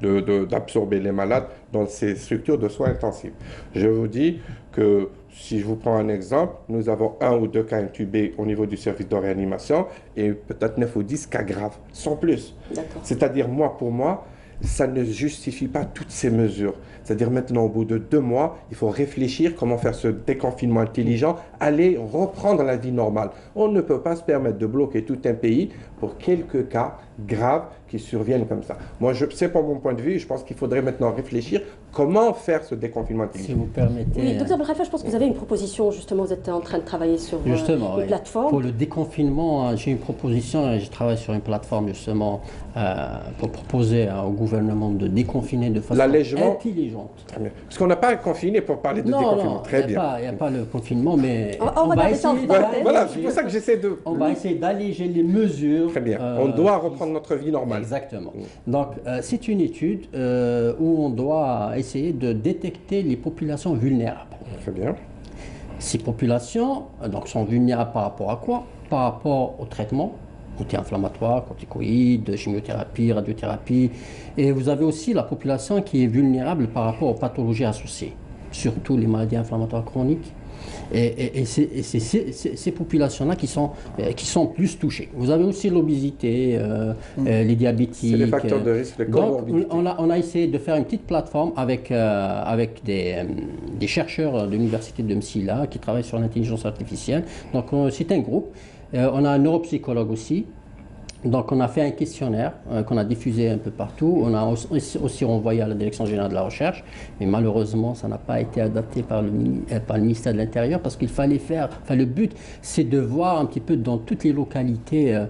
d'absorber les malades dans ces structures de soins intensifs. Je vous dis que si je vous prends un exemple, nous avons 1 ou 2 cas intubés au niveau du service de réanimation et peut-être 9 ou 10 cas graves, sans plus. C'est-à-dire, pour moi, ça ne justifie pas toutes ces mesures. C'est-à-dire maintenant, au bout de 2 mois, il faut réfléchir comment faire ce déconfinement intelligent, aller reprendre la vie normale. On ne peut pas se permettre de bloquer tout un pays pour quelques cas graves qui surviennent comme ça. Moi, c'est pas mon point de vue. Je pense qu'il faudrait maintenant réfléchir comment faire ce déconfinement intelligent. Si vous permettez. Oui, docteur Belkhafa, je pense que vous avez une proposition, justement, vous êtes en train de travailler sur une plateforme. Pour le déconfinement, j'ai une proposition, je travaille sur une plateforme justement pour proposer au gouvernement de déconfiner de façon intelligente. Très bien. Parce qu'on n'a pas confiné pour parler de déconfinement. Très bien. Il n'y a pas le confinement, mais on va essayer. Voilà, c'est pour ça que j'essaie de. On va essayer d'alléger les mesures. Très bien. On doit reprendre notre vie normale. Exactement. Donc, c'est une étude où on doit essayer de détecter les populations vulnérables. Très bien. Ces populations sont vulnérables par rapport à quoi? Par rapport au traitement anti-inflammatoire, corticoïdes, chimiothérapie, radiothérapie. Et vous avez aussi la population qui est vulnérable par rapport aux pathologies associées, surtout les maladies inflammatoires chroniques. Et c'est ces populations-là qui sont plus touchées. Vous avez aussi l'obésité, les diabétiques. C'est les facteurs de risque, les comorbidités. Donc, on a essayé de faire une petite plateforme avec des chercheurs de l'université de Msila qui travaillent sur l'intelligence artificielle. Donc, c'est un groupe. On a un neuropsychologue aussi. Donc, on a fait un questionnaire qu'on a diffusé un peu partout. On a aussi renvoyé à la Direction générale de la recherche. Mais malheureusement, ça n'a pas été adapté par le ministère de l'Intérieur parce qu'il fallait faire... le but, c'est de voir un petit peu dans toutes les localités,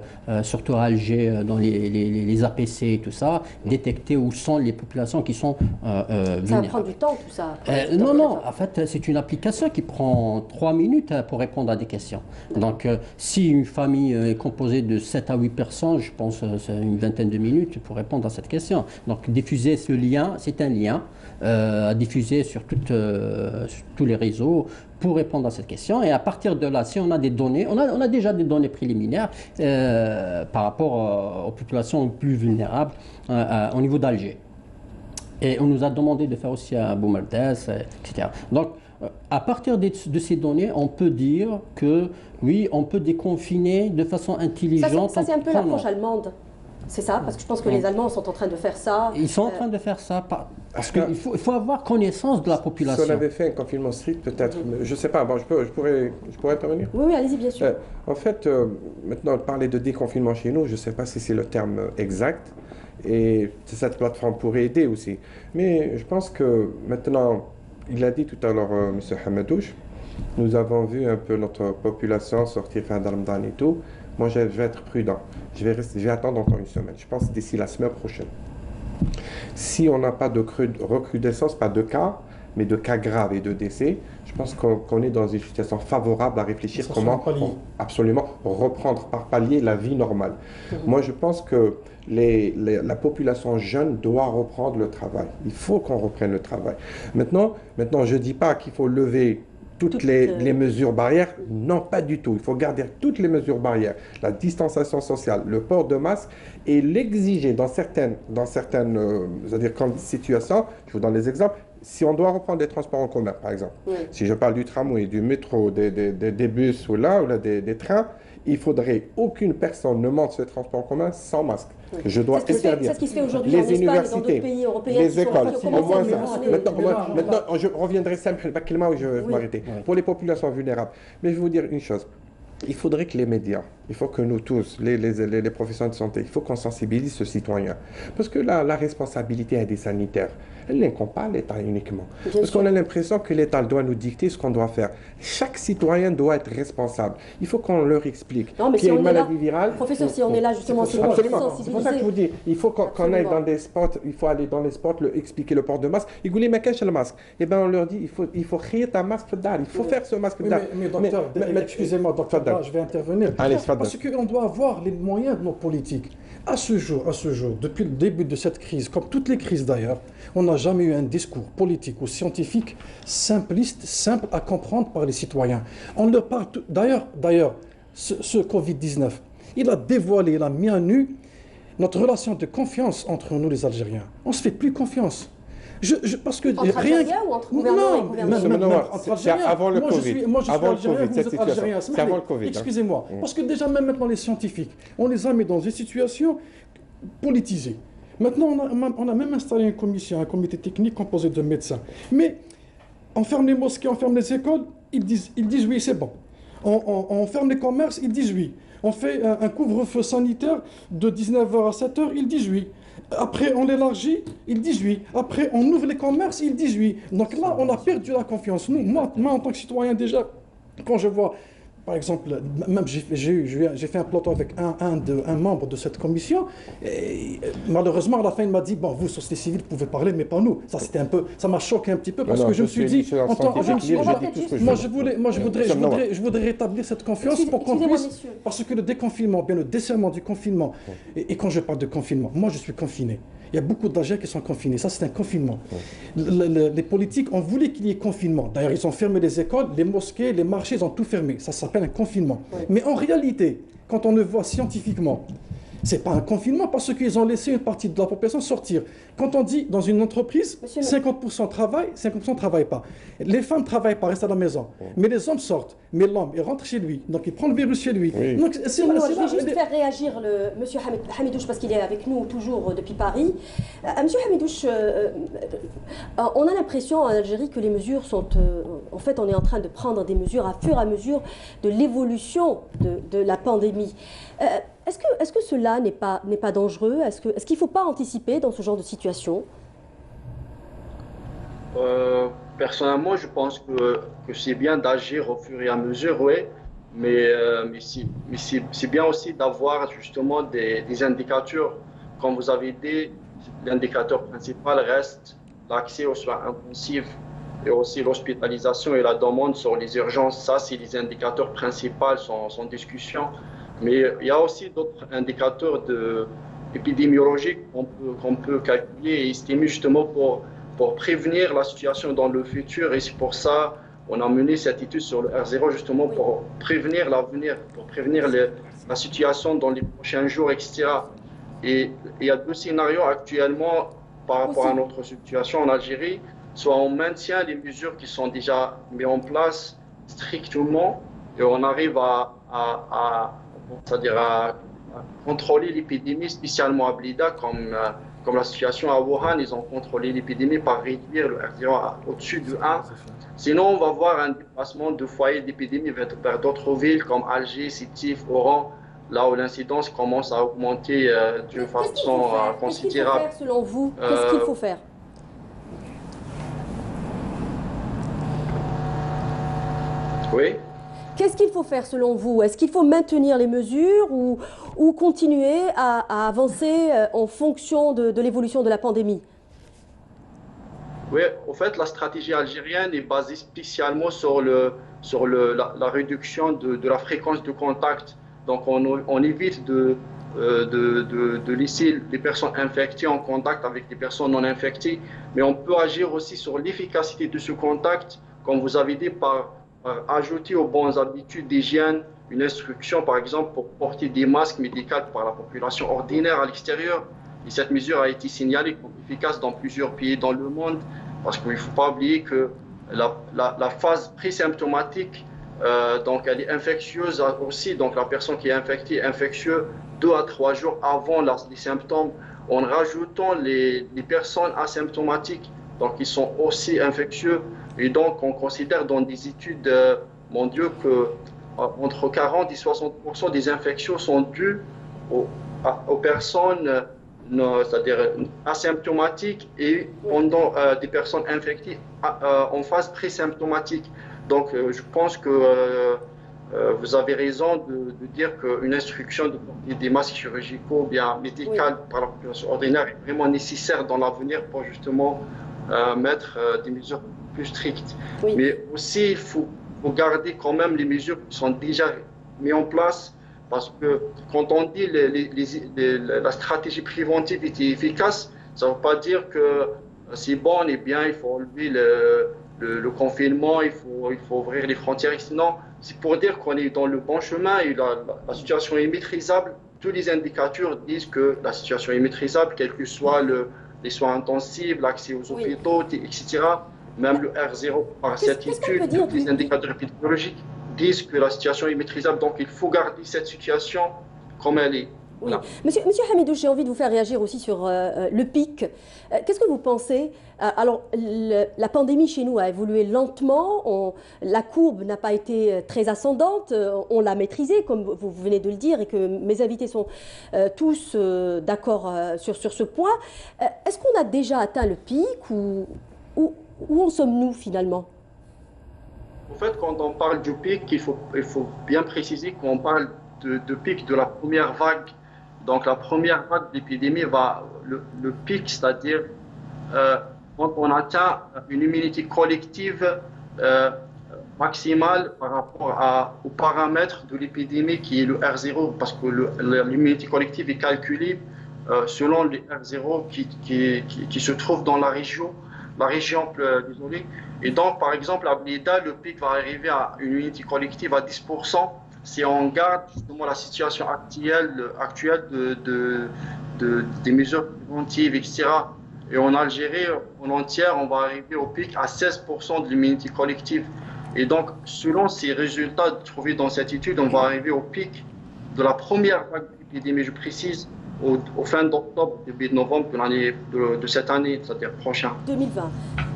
surtout à Alger, dans les APC et tout ça, détecter où sont les populations qui sont vulnérables. Ça va prendre du temps, tout ça? Non. En fait, c'est une application qui prend 3 minutes pour répondre à des questions. Donc, si une famille est composée de 7 à 8 personnes, je pense que c'est une vingtaine de minutes pour répondre à cette question. Donc diffuser ce lien, c'est un lien à diffuser sur tous les réseaux pour répondre à cette question. Et à partir de là, si on a des données, on a déjà des données préliminaires par rapport aux populations plus vulnérables au niveau d'Alger. Et on nous a demandé de faire aussi à Boumerdes, etc. Donc, à partir de ces données, on peut dire que oui, on peut déconfiner de façon intelligente. Ça c'est un peu l'approche allemande. C'est ça, parce que je pense que les Allemands sont en train de faire ça. Ils sont en train de faire ça parce qu'il faut avoir connaissance de la population. Si on avait fait un confinement strict, peut-être, je ne sais pas, bon, je pourrais intervenir? Oui, allez-y, bien sûr. En fait, maintenant, parler de déconfinement chez nous, je ne sais pas si c'est le terme exact, et cette plateforme pourrait aider aussi. Mais je pense que maintenant, il a dit tout à l'heure, M. Hamadouche, nous avons vu un peu notre population sortir fin de Ramadan et tout. Moi, je vais être prudent. Je vais attendre encore une semaine. Je pense d'ici la semaine prochaine. Si on n'a pas de recrudescence, pas de cas, mais de cas graves et de décès, je pense qu'on est dans une situation favorable à réfléchir comment absolument reprendre par palier la vie normale. Moi, je pense que la population jeune doit reprendre le travail. Il faut qu'on reprenne le travail. Maintenant je ne dis pas qu'il faut lever toutes les mesures barrières. Non, pas du tout. Il faut garder toutes les mesures barrières. La distanciation sociale, le port de masque et l'exiger dans certaines c'est-à-dire situations. Je vous donne des exemples. Si on doit reprendre les transports en commun, par exemple, si je parle du tramway, du métro, des bus ou des trains, il faudrait aucune personne ne monte sur les transports en commun sans masque. Je dois interdire. C'est ce qui se fait aujourd'hui les en Espagne universités, et dans d'autres pays européens. les écoles. Maintenant, je reviendrai simple, pas où je vais m'arrêter. Pour les populations vulnérables. Mais je vais vous dire une chose. Il faudrait que les médias, il faut que nous tous, les professionnels de santé, il faut qu'on sensibilise ce citoyen. Parce que la responsabilité est des sanitaires. Elle n'incombe pas à l'État uniquement. Parce qu'on a l'impression que l'État doit nous dicter ce qu'on doit faire. Chaque citoyen doit être responsable. Il faut qu'on leur explique. Non, mais qu'il y a une maladie virale. Professeur, si on est là justement, c'est absolument. C'est pour ça que je vous dis, il faut qu'on aille dans des spots, il faut aller dans les spots, expliquer le port de masque. Ils voulaient mettre le masque. Et bien on leur dit, il faut créer ta masque d'art. Il faut faire ce masque d'art. Mais docteur, excusez-moi, docteur, je vais intervenir. Allez, parce qu'on doit avoir les moyens de nos politiques. À ce jour, depuis le début de cette crise, comme toutes les crises d'ailleurs, on n'a jamais eu un discours politique ou scientifique simpliste, simple à comprendre par les citoyens. On leur parle. D'ailleurs, ce Covid-19, il a dévoilé, il a mis à nu notre relation de confiance entre nous les Algériens. On ne se fait plus confiance. Parce que entre Algériens ou entre gouvernement et gouvernement? Entre Algériens. Avant le Covid. Moi, je suis algérien, vous êtes algérien. C'est avant le Covid. Excusez-moi. Parce que déjà, même maintenant, les scientifiques, on les a mis dans une situation politisée. Maintenant, on a même installé une commission, un comité technique composé de médecins. Mais on ferme les mosquées, on ferme les écoles, ils disent oui, c'est bon. On ferme les commerces, ils disent oui. On fait un couvre-feu sanitaire de 19h à 7h, ils disent oui. Après, on l'élargit, ils disent oui. Après, on ouvre les commerces, ils disent oui. Donc là, on a perdu la confiance. Moi, en tant que citoyen, déjà, quand je vois, par exemple, même j'ai fait un plateau avec un membre de cette commission, et malheureusement, à la fin, il m'a dit, bon, vous, société civile, vous pouvez parler, mais pas nous. Ça m'a choqué un petit peu, parce que je me suis dit, je voudrais rétablir cette confiance pour qu'on puisse, parce que le déconfinement, bien le desserrement du confinement, et quand je parle de confinement, moi, je suis confiné. Il y a beaucoup d'Algériens qui sont confinés. Ça, c'est un confinement. Les politiques ont voulu qu'il y ait confinement. D'ailleurs, ils ont fermé les écoles, les mosquées, les marchés, ils ont tout fermé. Ça s'appelle un confinement. Mais en réalité, quand on le voit scientifiquement, c'est pas un confinement parce qu'ils ont laissé une partie de la population sortir. Quand on dit dans une entreprise, 50% travaillent, 50% ne travaillent pas. Les femmes ne travaillent pas, restent à la maison. Mais les hommes sortent. Mais l'homme, il rentre chez lui. Donc il prend le virus chez lui. Donc, je vais juste faire réagir M. Hamidouche parce qu'il est avec nous toujours depuis Paris. M. Hamidouche, on a l'impression en Algérie que les mesures sont... en fait, on est en train de prendre des mesures à fur et à mesure de l'évolution de la pandémie. Est-ce que cela n'est pas dangereux? Est-ce qu'il ne faut pas anticiper dans ce genre de situation? Personnellement, je pense que c'est bien d'agir au fur et à mesure, oui, mais c'est bien aussi d'avoir justement des indicateurs. Comme vous avez dit, l'indicateur principal reste l'accès aux soins intensifs et aussi l'hospitalisation et la demande sur les urgences. Ça, c'est les indicateurs principaux sans discussion. Mais il y a aussi d'autres indicateurs épidémiologiques qu'on peut calculer et estimer justement pour prévenir la situation dans le futur. Et c'est pour ça qu'on a mené cette étude sur le R0 justement pour prévenir l'avenir, pour prévenir la situation dans les prochains jours, etc. Et il y a deux scénarios actuellement par rapport à notre situation en Algérie. Soit on maintient les mesures qui sont déjà mises en place strictement et on arrive c'est-à-dire à contrôlé l'épidémie, spécialement à Blida, comme la situation à Wuhan, ils ont contrôlé l'épidémie par réduire le R0 au-dessus de 1. Sinon, on va voir un déplacement de foyers d'épidémie vers d'autres villes comme Alger, Sétif, Oran, là où l'incidence commence à augmenter d'une façon considérable. Qu'est-ce qu'il faut faire selon vous? Qu'est-ce qu'il faut faire? Oui. Qu'est-ce qu'il faut faire selon vous? Est-ce qu'il faut maintenir les mesures ou continuer à avancer en fonction de l'évolution de la pandémie? Oui, en fait, la stratégie algérienne est basée spécialement sur la réduction de la fréquence de contact. Donc, on évite de laisser les personnes infectées en contact avec des personnes non infectées, mais on peut agir aussi sur l'efficacité de ce contact, comme vous avez dit, par ajouter aux bonnes habitudes d'hygiène une instruction, par exemple, pour porter des masques médicaux par la population ordinaire à l'extérieur. Et cette mesure a été signalée comme efficace dans plusieurs pays dans le monde, parce qu'il ne faut pas oublier que la phase présymptomatique, donc elle est infectieuse aussi, donc la personne qui est infectée est infectieuse 2 à 3 jours avant les symptômes, en rajoutant les personnes asymptomatiques, donc ils sont aussi infectieux. Et donc, on considère dans des études mondiales que entre 40 et 60% des infections sont dues aux personnes, c'est-à-dire asymptomatiques, et pendant des personnes infectées en phase présymptomatique. Donc, je pense que vous avez raison de dire qu'une instruction de porter des masques chirurgicaux ou bien médicales par la population ordinaire est vraiment nécessaire dans l'avenir pour justement mettre des mesures plus strictes. Oui. Mais aussi, il faut garder quand même les mesures qui sont déjà mises en place, parce que quand on dit la stratégie préventive est efficace, ça ne veut pas dire que c'est bon, on est bien, il faut enlever le confinement, il faut ouvrir les frontières. Non, c'est pour dire qu'on est dans le bon chemin et la situation est maîtrisable. Tous les indicateurs disent que la situation est maîtrisable, quel que soit les soins intensifs, l'accès aux hôpitaux, etc. Même le R0 par cette étude, tous les indicateurs épidémiologiques disent que la situation est maîtrisable. Donc il faut garder cette situation comme elle est. Oui. Voilà. Monsieur Hamidouche, j'ai envie de vous faire réagir aussi sur le pic. Qu'est-ce que vous pensez? Alors, la pandémie chez nous a évolué lentement, la courbe n'a pas été très ascendante, on l'a maîtrisée, comme vous venez de le dire, et que mes invités sont tous d'accord sur ce point. Est-ce qu'on a déjà atteint le pic ou où en sommes-nous finalement? En fait, quand on parle du pic, il faut bien préciser qu'on parle de pic de la première vague. Donc la première vague d'épidémie le pic, c'est-à-dire quand on atteint une immunité collective maximale par rapport aux paramètres de l'épidémie qui est le R0, parce que l'immunité collective est calculée selon le R0 qui se trouve dans la région, désolé. Et donc, par exemple, à Blida, le pic va arriver à une unité collective à 10% si on garde justement la situation actuelle des mesures préventives, etc. Et en Algérie, en entière, on va arriver au pic à 16% de l'immunité collective. Et donc, selon ces résultats trouvés dans cette étude, on va arriver au pic de la première vague d'épidémie, je précise, au fin d'octobre, début de novembre de cette année, c'est-à-dire prochain. 2020.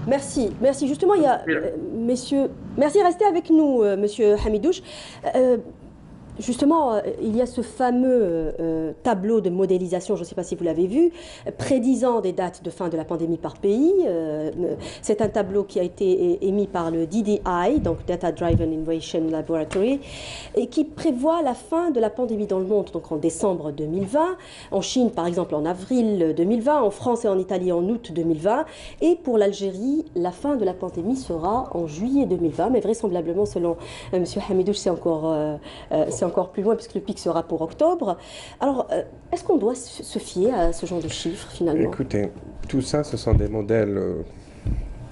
Merci. Justement, il y a, messieurs, merci, restez avec nous, monsieur Hamidouche. Justement, il y a ce fameux tableau de modélisation, je ne sais pas si vous l'avez vu, prédisant des dates de fin de la pandémie par pays. C'est un tableau qui a été émis par le DDI, donc Data Driven Innovation Laboratory, et qui prévoit la fin de la pandémie dans le monde, donc en décembre 2020, en Chine par exemple en avril 2020, en France et en Italie en août 2020, et pour l'Algérie, la fin de la pandémie sera en juillet 2020, mais vraisemblablement selon M. Hamidouche, c'est encore plus loin puisque le pic sera pour octobre. Alors, est-ce qu'on doit se fier à ce genre de chiffres finalement? Écoutez, tout ça, ce sont des modèles,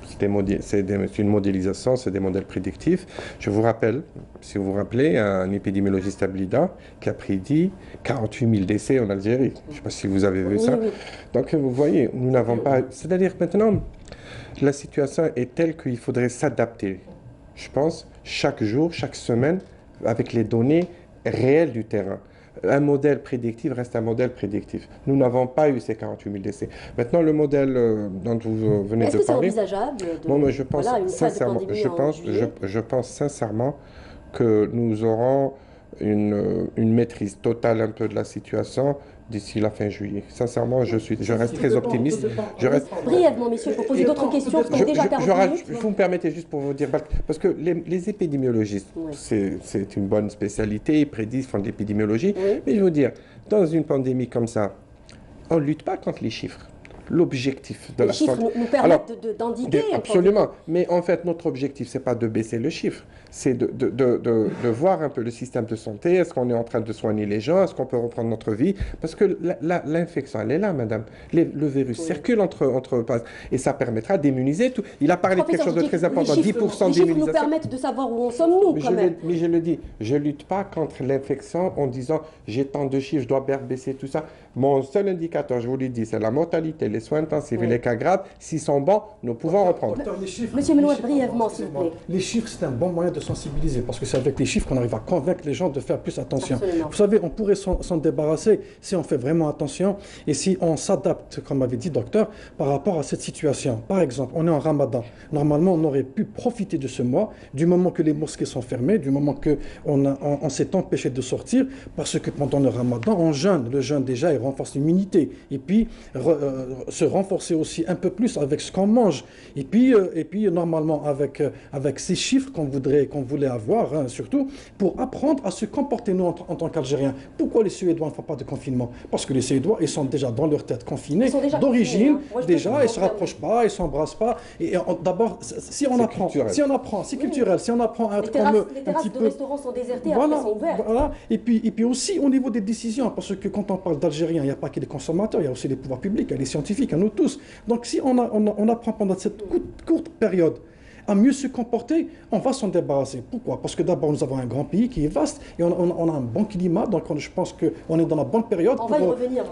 c'est une modélisation, c'est des modèles prédictifs. Je vous rappelle, si vous vous rappelez, un épidémiologiste à Blida qui a prédit 48 000 décès en Algérie. Je ne sais pas si vous avez vu ça. Oui. Donc, vous voyez, nous n'avons pas... C'est-à-dire maintenant, la situation est telle qu'il faudrait s'adapter, je pense, chaque jour, chaque semaine, avec les données réelles du terrain. un modèle prédictif reste un modèle prédictif. Nous n'avons pas eu ces 48 000 décès. Maintenant, le modèle dont vous venez de parler... Est-ce que c'est envisageable je pense sincèrement, je pense sincèrement que nous aurons une maîtrise totale un peu de la situation d'ici la fin juillet. Sincèrement, je reste très optimiste. Brièvement, messieurs, je peux poser d'autres questions. Vous me permettez juste pour vous dire, parce que les épidémiologistes, c'est une bonne spécialité, ils prédisent, font de l'épidémiologie, mais je veux dire, dans une pandémie comme ça, on ne lutte pas contre les chiffres. L'objectif de la santé... Les chiffres nous permettent d'indiquer... Absolument, mais en fait, notre objectif, ce n'est pas de baisser le chiffre, c'est de voir un peu le système de santé, est-ce qu'on est en train de soigner les gens, est-ce qu'on peut reprendre notre vie, parce que l'infection, elle est là, madame. Le virus circule entre et ça permettra d'immuniser tout. Il a parlé de quelque chose de très important, 10% d'immunisation. Les chiffres nous permettent de savoir où en sommes-nous, quand même. Mais je le dis, je ne lutte pas contre l'infection en disant, j'ai tant de chiffres, je dois baisser tout ça. Mon seul indicateur, je vous l'ai dit, c'est la mortalité, les soins intensifs et les cas graves. S'ils sont bons, nous pouvons reprendre. Monsieur Meloued, brièvement, s'il vous plaît. Les chiffres, c'est un bon moyen de sensibiliser, parce que c'est avec les chiffres qu'on arrive à convaincre les gens de faire plus attention. Absolument. Vous savez, on pourrait s'en débarrasser si on fait vraiment attention et si on s'adapte, comme avait dit le docteur, par rapport à cette situation. Par exemple, on est en Ramadan. Normalement, on aurait pu profiter de ce mois, du moment que les mosquées sont fermées, du moment qu'on s'est empêché de sortir, parce que pendant le Ramadan, on jeûne. Le jeûne, déjà, il renforce l'immunité. Et puis, se renforcer aussi un peu plus avec ce qu'on mange. Et puis normalement, avec ces chiffres qu'on voulait avoir, hein, surtout, pour apprendre à se comporter, nous, en tant qu'Algériens. Pourquoi les Suédois ne font pas de confinement? Parce que les Suédois, ils sont déjà dans leur tête confinés, d'origine, déjà, ils ne se rapprochent pas, ils ne s'embrassent pas. Et d'abord, si on apprend, c'est culturel, si on apprend à être comme eux, les terrasses de restaurants sont désertées, après sont ouvertes. Voilà. Et puis aussi au niveau des décisions, parce que quand on parle d'Algériens, il n'y a pas que les consommateurs, il y a aussi les pouvoirs publics, il y a les scientifiques, nous tous. Donc si on apprend pendant cette courte période à mieux se comporter, on va s'en débarrasser. Pourquoi? Parce que d'abord, nous avons un grand pays qui est vaste et on a un bon climat, donc je pense qu'on est dans la bonne période. On va y revenir.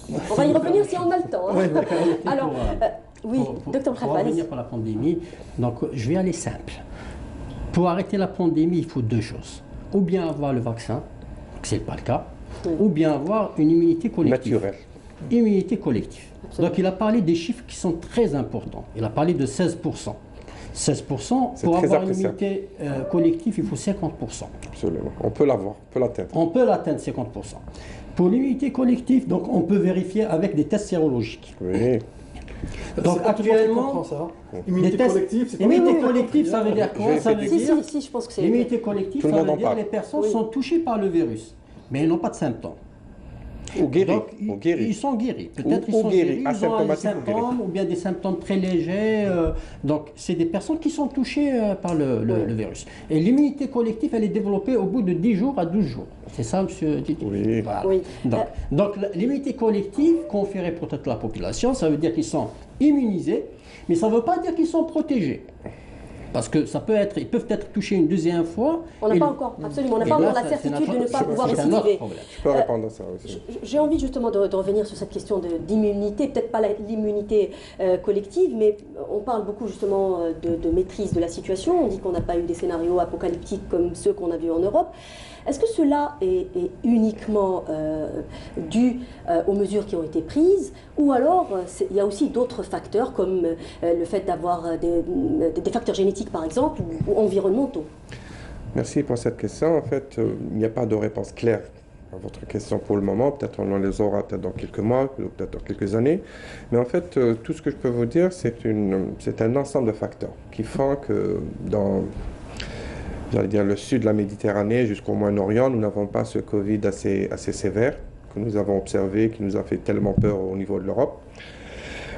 On va y revenir si on a le temps. Hein. Alors, oui, docteur Khalfa. Pour revenir pour la pandémie, donc je vais aller simple. Pour arrêter la pandémie, il faut deux choses. Ou bien avoir le vaccin, ce n'est pas le cas, ou bien avoir une immunité collective. Naturelle. Immunité collective. Absolument. Donc il a parlé des chiffres qui sont très importants. Il a parlé de 16%. 16%, pour avoir une immunité collective, il faut 50%. Absolument. On peut l'avoir, on peut l'atteindre. On peut l'atteindre, 50%. Pour l'immunité collective, donc on peut vérifier avec des tests sérologiques. Oui. Donc actuellement, immunité collective, ça veut dire quoi? Ça veut dire, si, je pense que c'est... L'immunité collective, ça veut dire que les personnes sont touchées par le virus, mais elles n'ont pas de symptômes. Ou guéris. Donc, ils sont guéris. Peut-être ils sont guéris, ils ont des symptômes ou bien des symptômes très légers. Donc, c'est des personnes qui sont touchées par le virus. Et l'immunité collective, elle est développée au bout de 10 jours à 12 jours. C'est ça, monsieur Titi? Oui. Voilà. Oui. Donc l'immunité collective conférée pour toute la population, ça veut dire qu'ils sont immunisés, mais ça ne veut pas dire qu'ils sont protégés. Parce que ils peuvent être touchés une deuxième fois. On n'a pas encore, absolument, on n'a pas encore la certitude de ne pas pouvoir récidiver. Je peux répondre à ça aussi. J'ai envie justement de revenir sur cette question d'immunité, peut-être pas l'immunité collective, mais on parle beaucoup justement de maîtrise de la situation. On dit qu'on n'a pas eu des scénarios apocalyptiques comme ceux qu'on a vus en Europe. Est-ce que cela est uniquement dû aux mesures qui ont été prises, ou alors il y a aussi d'autres facteurs comme le fait d'avoir des facteurs génétiques par exemple, ou environnementaux? Merci pour cette question. En fait, il n'y a pas de réponse claire à votre question pour le moment. Peut-être on en les aura peut-être dans quelques mois, peut-être dans quelques années. Mais en fait, tout ce que je peux vous dire, c'est un ensemble de facteurs qui font que dans... J'allais dire le sud de la Méditerranée jusqu'au Moyen-Orient, nous n'avons pas ce Covid assez sévère que nous avons observé, qui nous a fait tellement peur au niveau de l'Europe.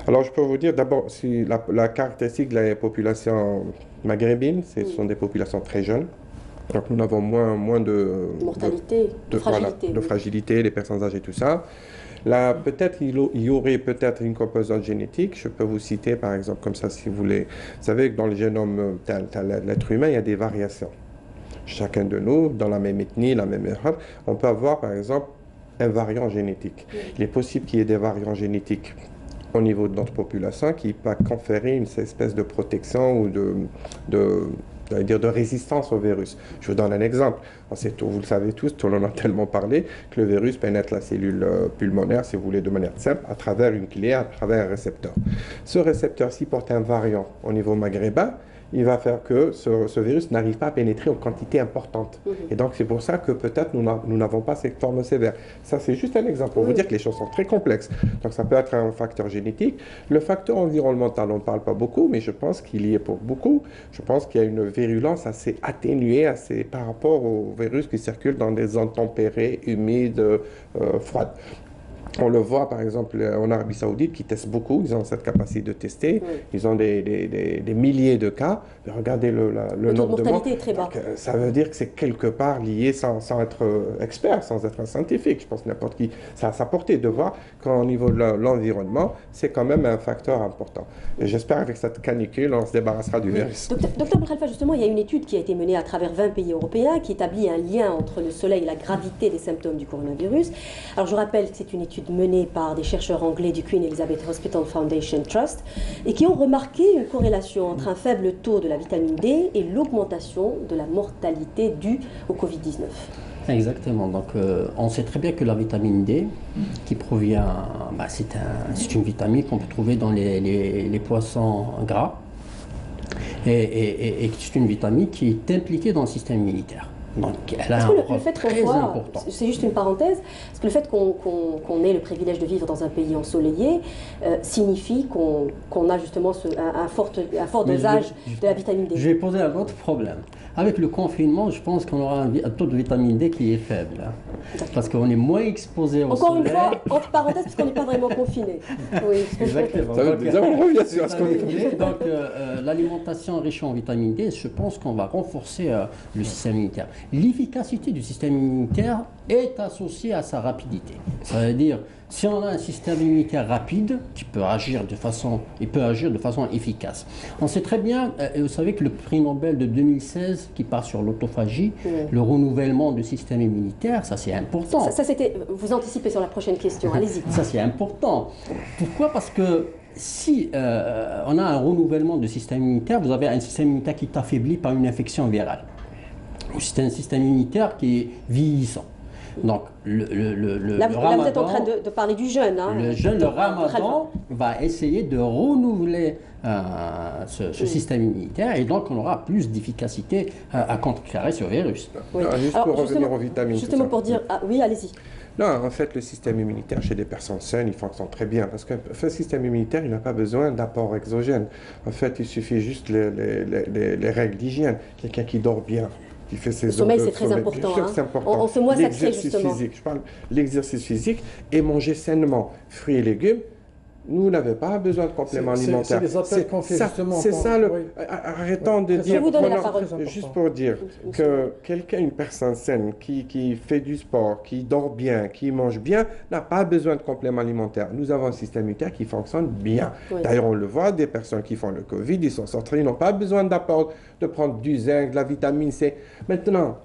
Alors je peux vous dire d'abord, si la caractéristique de la population maghrébine, ce sont des populations très jeunes. Donc nous avons moins de mortalité, de fragilité. De fragilité, les personnes âgées, tout ça. Là, peut-être il y aurait peut-être une composante génétique. Je peux vous citer par exemple comme ça si vous voulez. Vous savez que dans le génome de l'être humain, il y a des variations. Chacun de nous, dans la même ethnie, la même erreur, on peut avoir par exemple un variant génétique. Il est possible qu'il y ait des variants génétiques au niveau de notre population qui va conférer une espèce de protection ou dire de résistance au virus. Je vous donne un exemple. Vous le savez tous, on en a tellement parlé, que le virus pénètre la cellule pulmonaire, si vous voulez, de manière simple, à travers une clé, à travers un récepteur. Ce récepteur-ci porte un variant au niveau maghrébin, il va faire que ce virus n'arrive pas à pénétrer en quantité importante. Et donc, c'est pour ça que peut-être nous n'avons pas cette forme sévère. Ça, c'est juste un exemple pour vous dire que les choses sont très complexes. Donc, ça peut être un facteur génétique. Le facteur environnemental, on ne parle pas beaucoup, mais je pense qu'il y est pour beaucoup. Je pense qu'il y a une virulence assez atténuée par rapport au virus qui circule dans des zones tempérées, humides, froides. On le voit par exemple en Arabie Saoudite qui testent beaucoup, ils ont cette capacité de tester, ils ont des milliers de cas. Regardez le nombre de morts. Est très bas. Donc, ça veut dire que c'est quelque part lié sans être expert, sans être un scientifique. Je pense que n'importe qui, ça a sa portée de voir qu'au niveau de l'environnement, c'est quand même un facteur important. Et j'espère qu'avec cette canicule, on se débarrassera du virus. Docteur Boukhalifa, justement, il y a une étude qui a été menée à travers 20 pays européens qui établit un lien entre le soleil et la gravité des symptômes du coronavirus. Alors je rappelle que c'est une étude menée par des chercheurs anglais du Queen Elizabeth Hospital Foundation Trust et qui ont remarqué une corrélation entre un faible taux de la vitamine D et l'augmentation de la mortalité due au Covid-19. Exactement. Donc, on sait très bien que la vitamine D, qui provient, c'est une vitamine qu'on peut trouver dans les poissons gras, et c'est une vitamine qui est impliquée dans le système immunitaire. Donc, elle a un rôle très important. C'est juste une parenthèse, parce que le fait qu'on ait le privilège de vivre dans un pays ensoleillé signifie qu'on a justement un fort dosage de la vitamine D. Je vais poser un autre problème. Avec le confinement, je pense qu'on aura un taux de vitamine D qui est faible. Parce qu'on est moins exposé au soleil. Encore une fois, entre parenthèses, parce qu'on n'est pas vraiment confiné. Oui. Exactement. Ça veut dire qu'on revient sur ce qu'on est. Donc, l'alimentation riche en vitamine D, je pense qu'on va renforcer le système immunitaire. L'efficacité du système immunitaire est associée à sa rapidité. Ça veut dire, si on a un système immunitaire rapide, il peut agir de façon efficace. On sait très bien, et vous savez que le prix Nobel de 2016 qui part sur l'autophagie, le renouvellement du système immunitaire, ça c'est important. Ça c'était, vous anticipez sur la prochaine question, allez-y. Ça c'est important. Pourquoi? Parce que si on a un renouvellement du système immunitaire, vous avez un système immunitaire qui est affaibli par une infection virale. C'est un système immunitaire qui est vieillissant. Donc, là, Ramadan, vous êtes en train de parler du jeûne. Hein, le Ramadan va essayer de renouveler ce système immunitaire et donc on aura plus d'efficacité à contrecarrer ce virus. Oui. Juste pour revenir aux vitamines. Justement pour dire... Ah, oui, allez-y. Non, en fait, le système immunitaire chez des personnes saines, il fonctionne très bien. Parce que le système immunitaire, il n'a pas besoin d'apport exogène. En fait, il suffit juste les règles d'hygiène. Quelqu'un qui dort bien, qui fait ses le sommeil, c'est très important. C'est important. En ce mois sacré, justement. Physique, je parle l'exercice physique et manger sainement fruits et légumes. Nous n'avons pas besoin de compléments alimentaires. C'est les appels qu'on fait justement. C'est ça le... Oui. Arrêtons de dire... Je vais vous donner la parole. Juste pour dire que une personne saine, qui fait du sport, qui dort bien, qui mange bien, n'a pas besoin de compléments alimentaires. Nous avons un système immunitaire qui fonctionne bien. Oui. D'ailleurs, on le voit, des personnes qui font le Covid, ils sont sortis, ils n'ont pas besoin d'apport, de prendre du zinc, de la vitamine C. Maintenant,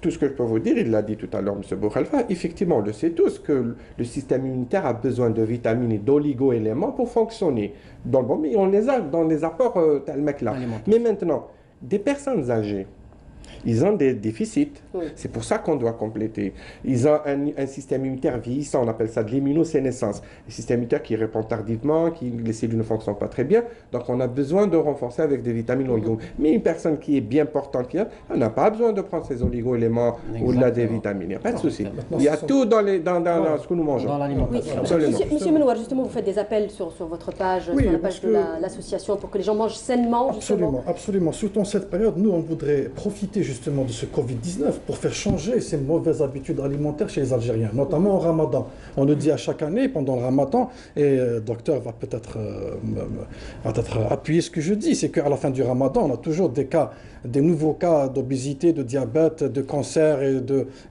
tout ce que je peux vous dire, il l'a dit tout à l'heure, M. Boukhalifa, effectivement, on le sait tous que le système immunitaire a besoin de vitamines et d'oligo-éléments pour fonctionner. Mais on les a dans les apports tels que là. Mais maintenant, des personnes âgées, ils ont des déficits. Oui. C'est pour ça qu'on doit compléter. Ils ont un système immunitaire vieillissant, on appelle ça de l'immunosénescence. Un système immunitaire qui répond tardivement, les cellules ne fonctionnent pas très bien. Donc on a besoin de renforcer avec des vitamines oligo. Mais une personne qui est bien portante, elle n'a pas besoin de prendre ces oligo-éléments ou de des vitamines. Il n'y a pas de souci. Il y a tout dans ce que nous mangeons. Dans l'alimentation. Oui. Monsieur Menouar, justement, vous faites des appels sur votre page, sur la page de l'association pour que les gens mangent sainement. Absolument. Surtout en cette période, nous, on voudrait profiter justement de ce Covid-19 pour faire changer ces mauvaises habitudes alimentaires chez les Algériens, notamment au Ramadan. On le dit à chaque année pendant le Ramadan, et le docteur va peut-être appuyer ce que je dis, c'est qu'à la fin du Ramadan, on a toujours des nouveaux cas d'obésité, de diabète, de cancer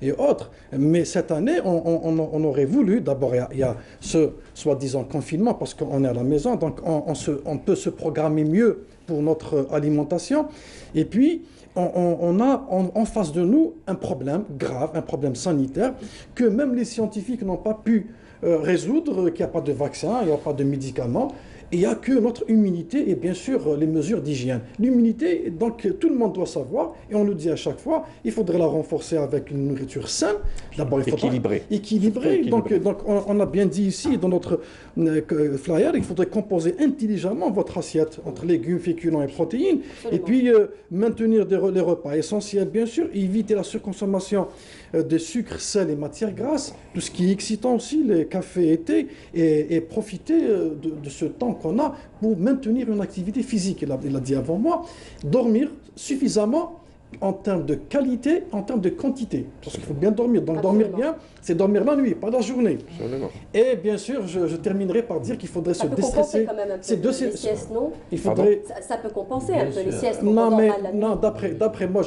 et autres. Mais cette année, on aurait voulu, d'abord, il y a ce soi-disant confinement parce qu'on est à la maison, donc on peut se programmer mieux pour notre alimentation. Et puis, on a en face de nous un problème grave, un problème sanitaire que même les scientifiques n'ont pas pu résoudre, qu'il n'y a pas de vaccin, il n'y a pas de médicaments. il n'y a que notre immunité et bien sûr les mesures d'hygiène. L'immunité, donc tout le monde doit savoir, et on le dit à chaque fois, il faudrait la renforcer avec une nourriture saine. D'abord, il faudra équilibrée. Donc on a bien dit ici dans notre flyer, il faudrait composer intelligemment votre assiette entre légumes, féculents et protéines. Absolument. Et puis maintenir les repas essentiels, bien sûr, et éviter la surconsommation des sucres, sel et matières grasses, tout ce qui est excitant aussi, les cafés et thé, et profiter de ce temps qu'on a pour maintenir une activité physique. Il a dit avant moi, dormir suffisamment en termes de qualité, en termes de quantité. Parce qu'il faut bien dormir. Donc dormir bien, c'est dormir la nuit, pas la journée. Absolument. Et bien sûr, je terminerai par dire qu'il faudrait se déstresser. Ça peut compenser quand même un peu les siestes, non? Il faudrait... ça peut compenser un peu les siestes. Non, d'après moi,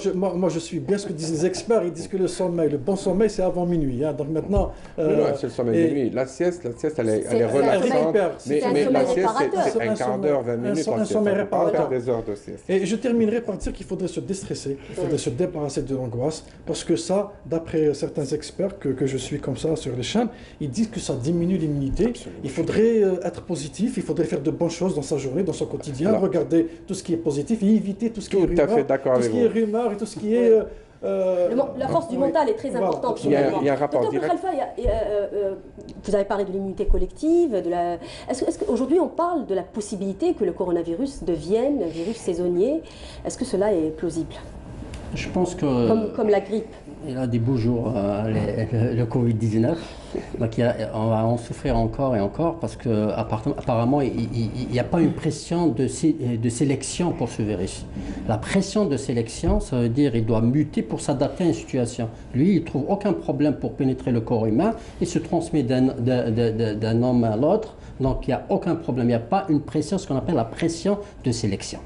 je suis bien ce que disent les experts. Ils disent que le bon sommeil, c'est avant minuit. Hein. Donc maintenant... non, c'est le sommeil de nuit. La sieste, elle est relaxante. Mais la sieste, c'est un quart d'heure, 20 minutes. Un sommeil réparateur. Des heures de sieste. Et je terminerai par dire qu'il faudrait se déstresser. Il faudrait se débarrasser de l'angoisse, parce que ça, d'après certains experts que je suis comme ça sur les chaînes, ils disent que ça diminue l'immunité. Il faudrait être positif, il faudrait faire de bonnes choses dans sa journée, dans son quotidien, regarder tout ce qui est positif et éviter tout ce qui est rumeur et tout ce qui est... la force du mental est très importante. Il y a un rapport direct. Dr. Khalfa, vous avez parlé de l'immunité collective. Est-ce qu'aujourd'hui on parle de la possibilité que le coronavirus devienne un virus saisonnier? Est-ce que cela est plausible? Je pense que... Comme la grippe. Il a des beaux jours, le Covid-19. Donc on va en souffrir encore et encore parce qu'apparemment, il n'y a pas une pression de sélection pour ce virus. La pression de sélection, ça veut dire qu'il doit muter pour s'adapter à une situation. Lui, il ne trouve aucun problème pour pénétrer le corps humain. Il se transmet d'un homme à l'autre. Donc il n'y a aucun problème. Il n'y a pas une pression, ce qu'on appelle la pression de sélection.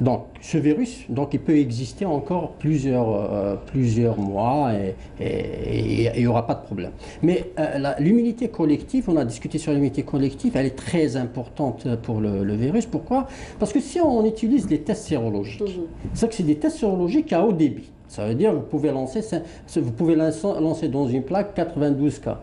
Donc, ce virus, il peut exister encore plusieurs mois et il n'y aura pas de problème. Mais l'immunité collective, on a discuté sur l'immunité collective, elle est très importante pour le virus. Pourquoi? Parce que si on utilise les tests sérologiques, c'est des tests sérologiques à haut débit. Ça veut dire que vous pouvez lancer dans une plaque 92 cas.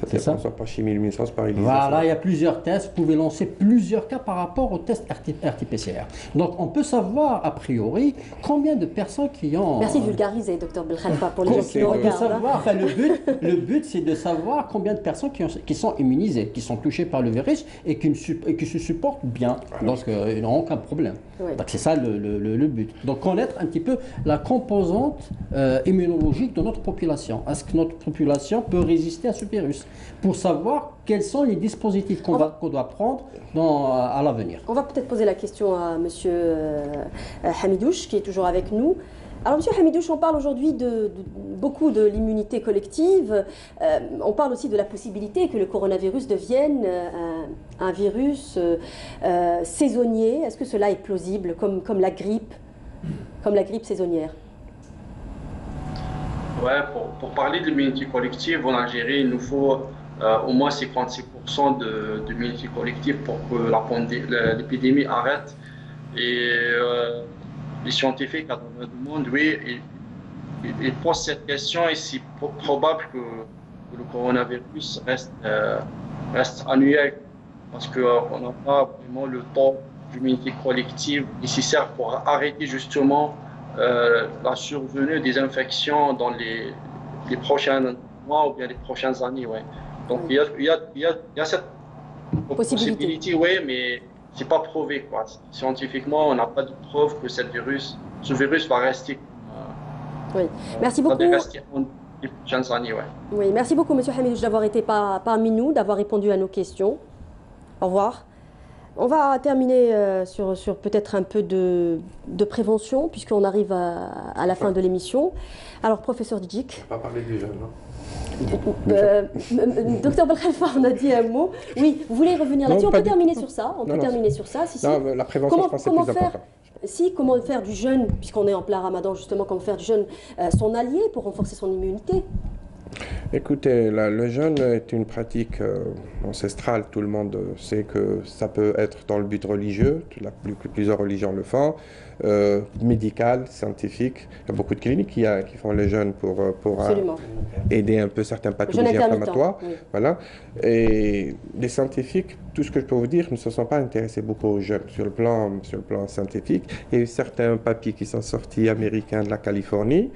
C'est ça. Par chimiluminescence, par ELISA. Voilà, il y a plusieurs tests. Vous pouvez lancer plusieurs cas par rapport au test RT-PCR. Donc, on peut savoir, a priori, combien de personnes qui ont... Merci de vulgariser, Dr. Belkhalfa, pour les gens qui nous regardent. Le but, c'est de savoir combien de personnes qui sont immunisées, qui sont touchées par le virus et qui se supportent bien. Donc, ils n'ont aucun problème. Oui. Donc, c'est ça le but. Donc, connaître un petit peu la composante immunologique de notre population. Est-ce que notre population peut résister à ce virus? Pour savoir quels sont les dispositifs qu'on doit prendre à l'avenir. On va peut-être poser la question à M. Hamidouche, qui est toujours avec nous. Alors, M. Hamidouche, on parle aujourd'hui beaucoup de l'immunité collective. On parle aussi de la possibilité que le coronavirus devienne un virus saisonnier. Est-ce que cela est plausible, comme la grippe saisonnière? Ouais, pour parler de l'immunité collective en Algérie, il nous faut au moins 56% d'immunité collective pour que l'épidémie arrête. Et les scientifiques à travers le monde, oui, ils posent cette question et c'est probable que le coronavirus reste annuel parce qu'on n'a pas vraiment le temps d'immunité collective nécessaire pour arrêter justement la survenue des infections dans les prochains mois ou bien les prochaines années. Ouais. Donc il y a cette possibilité, oui, mais c'est pas prouvé, quoi. Scientifiquement, on n'a pas de preuve que ce virus va rester. Oui, merci beaucoup. Rester dans les prochaines années, ouais. Oui, merci beaucoup, M. Hamidouche, d'avoir été parmi nous, d'avoir répondu à nos questions. Au revoir. On va terminer sur peut-être un peu de prévention, puisqu'on arrive à la fin de l'émission. Alors, professeur Djik. On va pas parler des jeunes, non? Docteur Belkhalfa, on a dit un mot. Oui, vous voulez revenir là-dessus? On peut terminer sur ça. Non, la prévention, je pense que c'est plus important. Comment faire du jeûne, puisqu'on est en plein ramadan justement, comment faire du jeûne son allié pour renforcer son immunité? Écoutez, le jeûne est une pratique ancestrale. Tout le monde sait que ça peut être dans le but religieux. Plusieurs religions le font. Médical, scientifique. Il y a beaucoup de cliniques qui font le jeûne pour aider un peu certaines pathologies inflammatoires. Oui. Voilà. Et les scientifiques, tout ce que je peux vous dire, ne se sont pas intéressés beaucoup au jeûne sur le plan scientifique. Il y a eu certains papiers qui sont sortis américains de la Californie.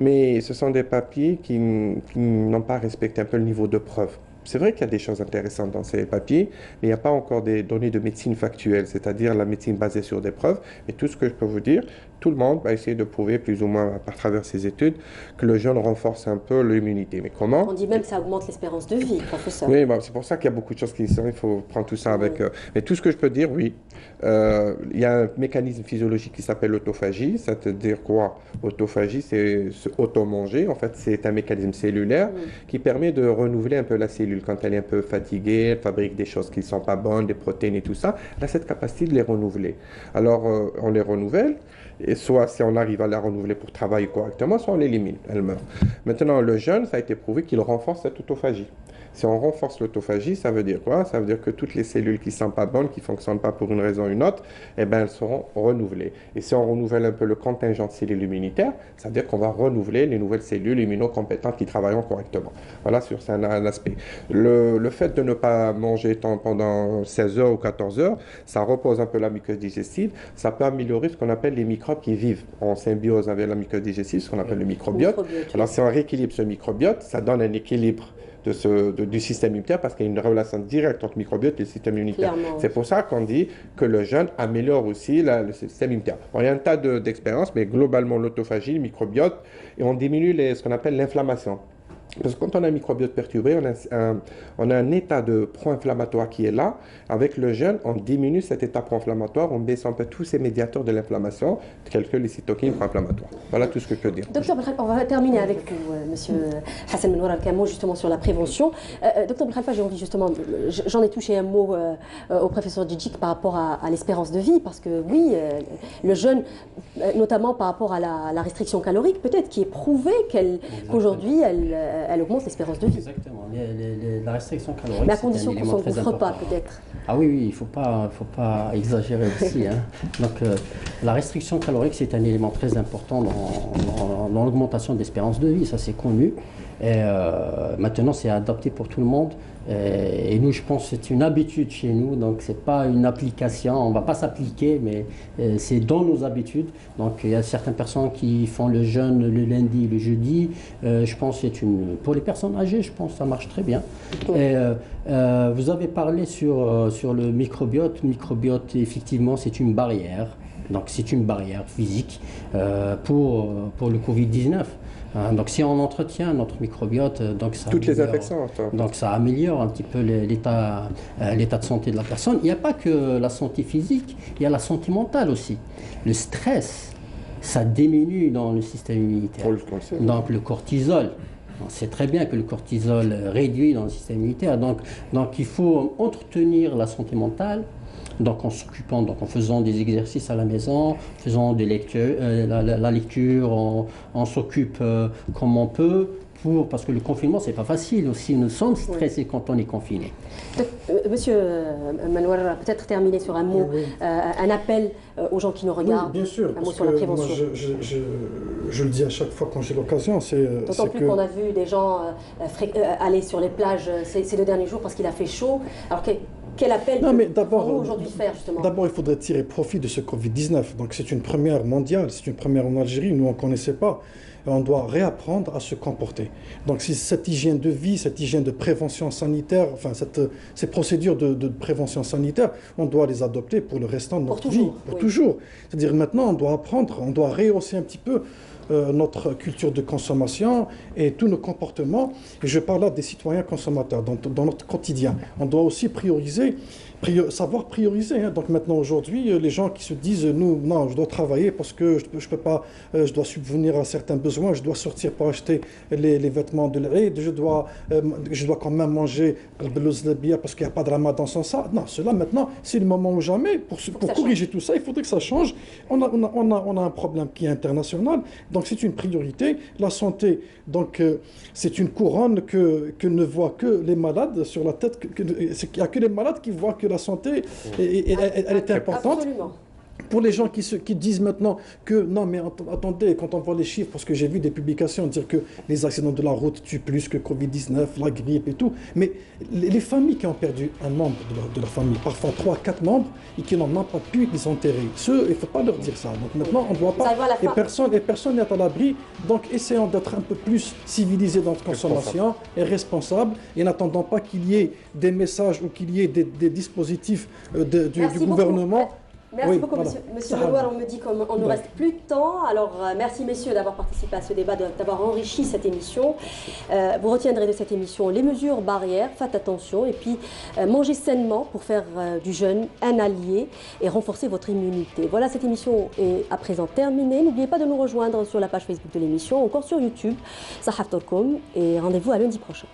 Mais ce sont des papiers qui n'ont pas respecté un peu le niveau de preuve. C'est vrai qu'il y a des choses intéressantes dans ces papiers, mais il n'y a pas encore des données de médecine factuelle, c'est-à-dire la médecine basée sur des preuves. Mais tout ce que je peux vous dire, tout le monde va essayer de prouver, plus ou moins à travers ses études, que le jeûne renforce un peu l'immunité. Mais comment? On dit même que ça augmente l'espérance de vie, professeur. Oui, c'est pour ça qu'il y a beaucoup de choses qui sont. Il faut prendre tout ça avec. Mais tout ce que je peux dire, oui. Il y a un mécanisme physiologique qui s'appelle l'autophagie. C'est-à-dire quoi? Autophagie, c'est se auto-manger. En fait, c'est un mécanisme cellulaire qui permet de renouveler un peu la cellule. Quand elle est un peu fatiguée, elle fabrique des choses qui ne sont pas bonnes, des protéines et tout ça. Elle a cette capacité de les renouveler. Alors, on les renouvelle. Et soit si on arrive à la renouveler pour travailler correctement, soit on l'élimine, elle meurt. Maintenant, le jeûne, ça a été prouvé qu'il renforce cette autophagie. Si on renforce l'autophagie, ça veut dire quoi? Ça veut dire que toutes les cellules qui ne sont pas bonnes, qui ne fonctionnent pas pour une raison ou une autre, eh ben, elles seront renouvelées. Et si on renouvelle un peu le contingent de cellules immunitaires, ça veut dire qu'on va renouveler les nouvelles cellules immunocompétentes qui travailleront correctement. Voilà, c'est un aspect. Le fait de ne pas manger pendant 16 heures ou 14 heures, ça repose un peu la muqueuse digestive. Ça peut améliorer ce qu'on appelle les microbes qui vivent en symbiose avec la muqueuse digestive, ce qu'on appelle le microbiote. Alors, si on rééquilibre ce microbiote, ça donne un équilibre du système immunitaire parce qu'il y a une relation directe entre le microbiote et le système immunitaire. C'est pour ça qu'on dit que le jeûne améliore aussi le système immunitaire. Bon, il y a un tas d'expériences, mais globalement l'autophagie, le microbiote, et on diminue ce qu'on appelle l'inflammation. Parce que quand on a un microbiote perturbé, on a un état de pro-inflammatoire qui est là. Avec le jeûne, on diminue cet état pro-inflammatoire, on baisse un peu tous ces médiateurs de l'inflammation, tels que les cytokines pro-inflammatoires. Voilà tout ce que je peux dire. Docteur Belkhalfa, on va terminer avec vous, monsieur Hassan Menwar Al-Kamou, justement sur la prévention. Docteur Belkhalfa, j'ai envie justement, j'en ai touché un mot au professeur Djidjik par rapport à l'espérance de vie, parce que oui, le jeûne, notamment par rapport à la restriction calorique, peut-être, qui est prouvé qu'aujourd'hui, elle augmente l'espérance de vie. Exactement. La restriction calorique, mais à condition qu'on ne s'engouffre pas, peut-être. Ah oui, il ne faut pas exagérer aussi. Hein. Donc, la restriction calorique, c'est un élément très important dans l'augmentation de l'espérance de vie, ça c'est connu. Et maintenant, c'est adapté pour tout le monde. Et nous, je pense que c'est une habitude chez nous, donc ce n'est pas une application, on ne va pas s'appliquer, mais c'est dans nos habitudes. Donc il y a certaines personnes qui font le jeûne le lundi, le jeudi. Je pense que pour les personnes âgées, je pense que ça marche très bien. Et, vous avez parlé sur le microbiote. Le microbiote, effectivement, c'est une barrière. Donc c'est une barrière physique pour le Covid-19. Donc si on entretient notre microbiote, donc ça toutes les infections, donc ça améliore un petit peu l'état de santé de la personne. Il n'y a pas que la santé physique, il y a la santé mentale aussi. Le stress, ça diminue dans le système immunitaire. Donc le cortisol, on sait très bien que le cortisol réduit dans le système immunitaire. Donc il faut entretenir la santé mentale. Donc en s'occupant, en faisant des exercices à la maison, en faisant des lectures, la lecture, on s'occupe comme on peut, parce que le confinement, c'est pas facile aussi. Nous sommes stressés quand on est confiné. Monsieur Menwar, peut-être terminer sur un mot, un appel aux gens qui nous regardent. Oui, bien sûr, un mot sur la prévention. Moi, je le dis à chaque fois quand j'ai l'occasion. D'autant plus qu'on a vu des gens aller sur les plages ces 2 derniers jours parce qu'il a fait chaud. Alors quel appel pouvons-nous aujourd'hui faire, justement? D'abord, il faudrait tirer profit de ce Covid-19. Donc, c'est une première mondiale, c'est une première en Algérie. Nous, on ne connaissait pas. Et on doit réapprendre à se comporter. Donc, si cette hygiène de vie, cette hygiène de prévention sanitaire, enfin, ces procédures de prévention sanitaire, on doit les adopter pour le restant de notre vie. Pour toujours. C'est-à-dire, maintenant, on doit apprendre, on doit rehausser un petit peu notre culture de consommation et tous nos comportements. Et je parle là des citoyens consommateurs dans notre quotidien. On doit aussi savoir prioriser. Hein. Donc maintenant, aujourd'hui, les gens qui se disent non, je dois travailler parce que je peux pas, je dois subvenir à certains besoins, je dois sortir pour acheter les vêtements de l'Aïd, je dois quand même manger le parce qu'il n'y a pas de ramadan sans ça. Non, cela maintenant, c'est le moment ou jamais. Pour corriger tout ça, il faudrait que ça change. On a un problème qui est international. Donc Donc c'est une priorité. La santé, donc c'est une couronne que ne voient que les malades sur la tête. Il n'y a que les malades qui voient que la santé, elle est importante. Absolument. Pour les gens qui disent maintenant que non, mais attendez, quand on voit les chiffres, parce que j'ai vu des publications dire que les accidents de la route tuent plus que Covid-19, la grippe et tout, mais les familles qui ont perdu un membre de leur famille, parfois 3, 4 membres, et qui n'ont même pas pu les enterrer, il ne faut pas leur dire ça. Donc maintenant, on ne doit pas, et personne n'est à l'abri, donc essayons d'être un peu plus civilisés dans notre consommation et responsables, et n'attendons pas qu'il y ait des messages ou qu'il y ait des dispositifs du gouvernement. Merci beaucoup, monsieur Melouar. On me dit qu'on ne nous reste plus de temps. Alors, merci, messieurs, d'avoir participé à ce débat, d'avoir enrichi cette émission. Vous retiendrez de cette émission les mesures barrières, faites attention, et puis mangez sainement pour faire du jeûne un allié et renforcer votre immunité. Voilà, cette émission est à présent terminée. N'oubliez pas de nous rejoindre sur la page Facebook de l'émission, encore sur YouTube, Sahaf.com, et rendez-vous à lundi prochain.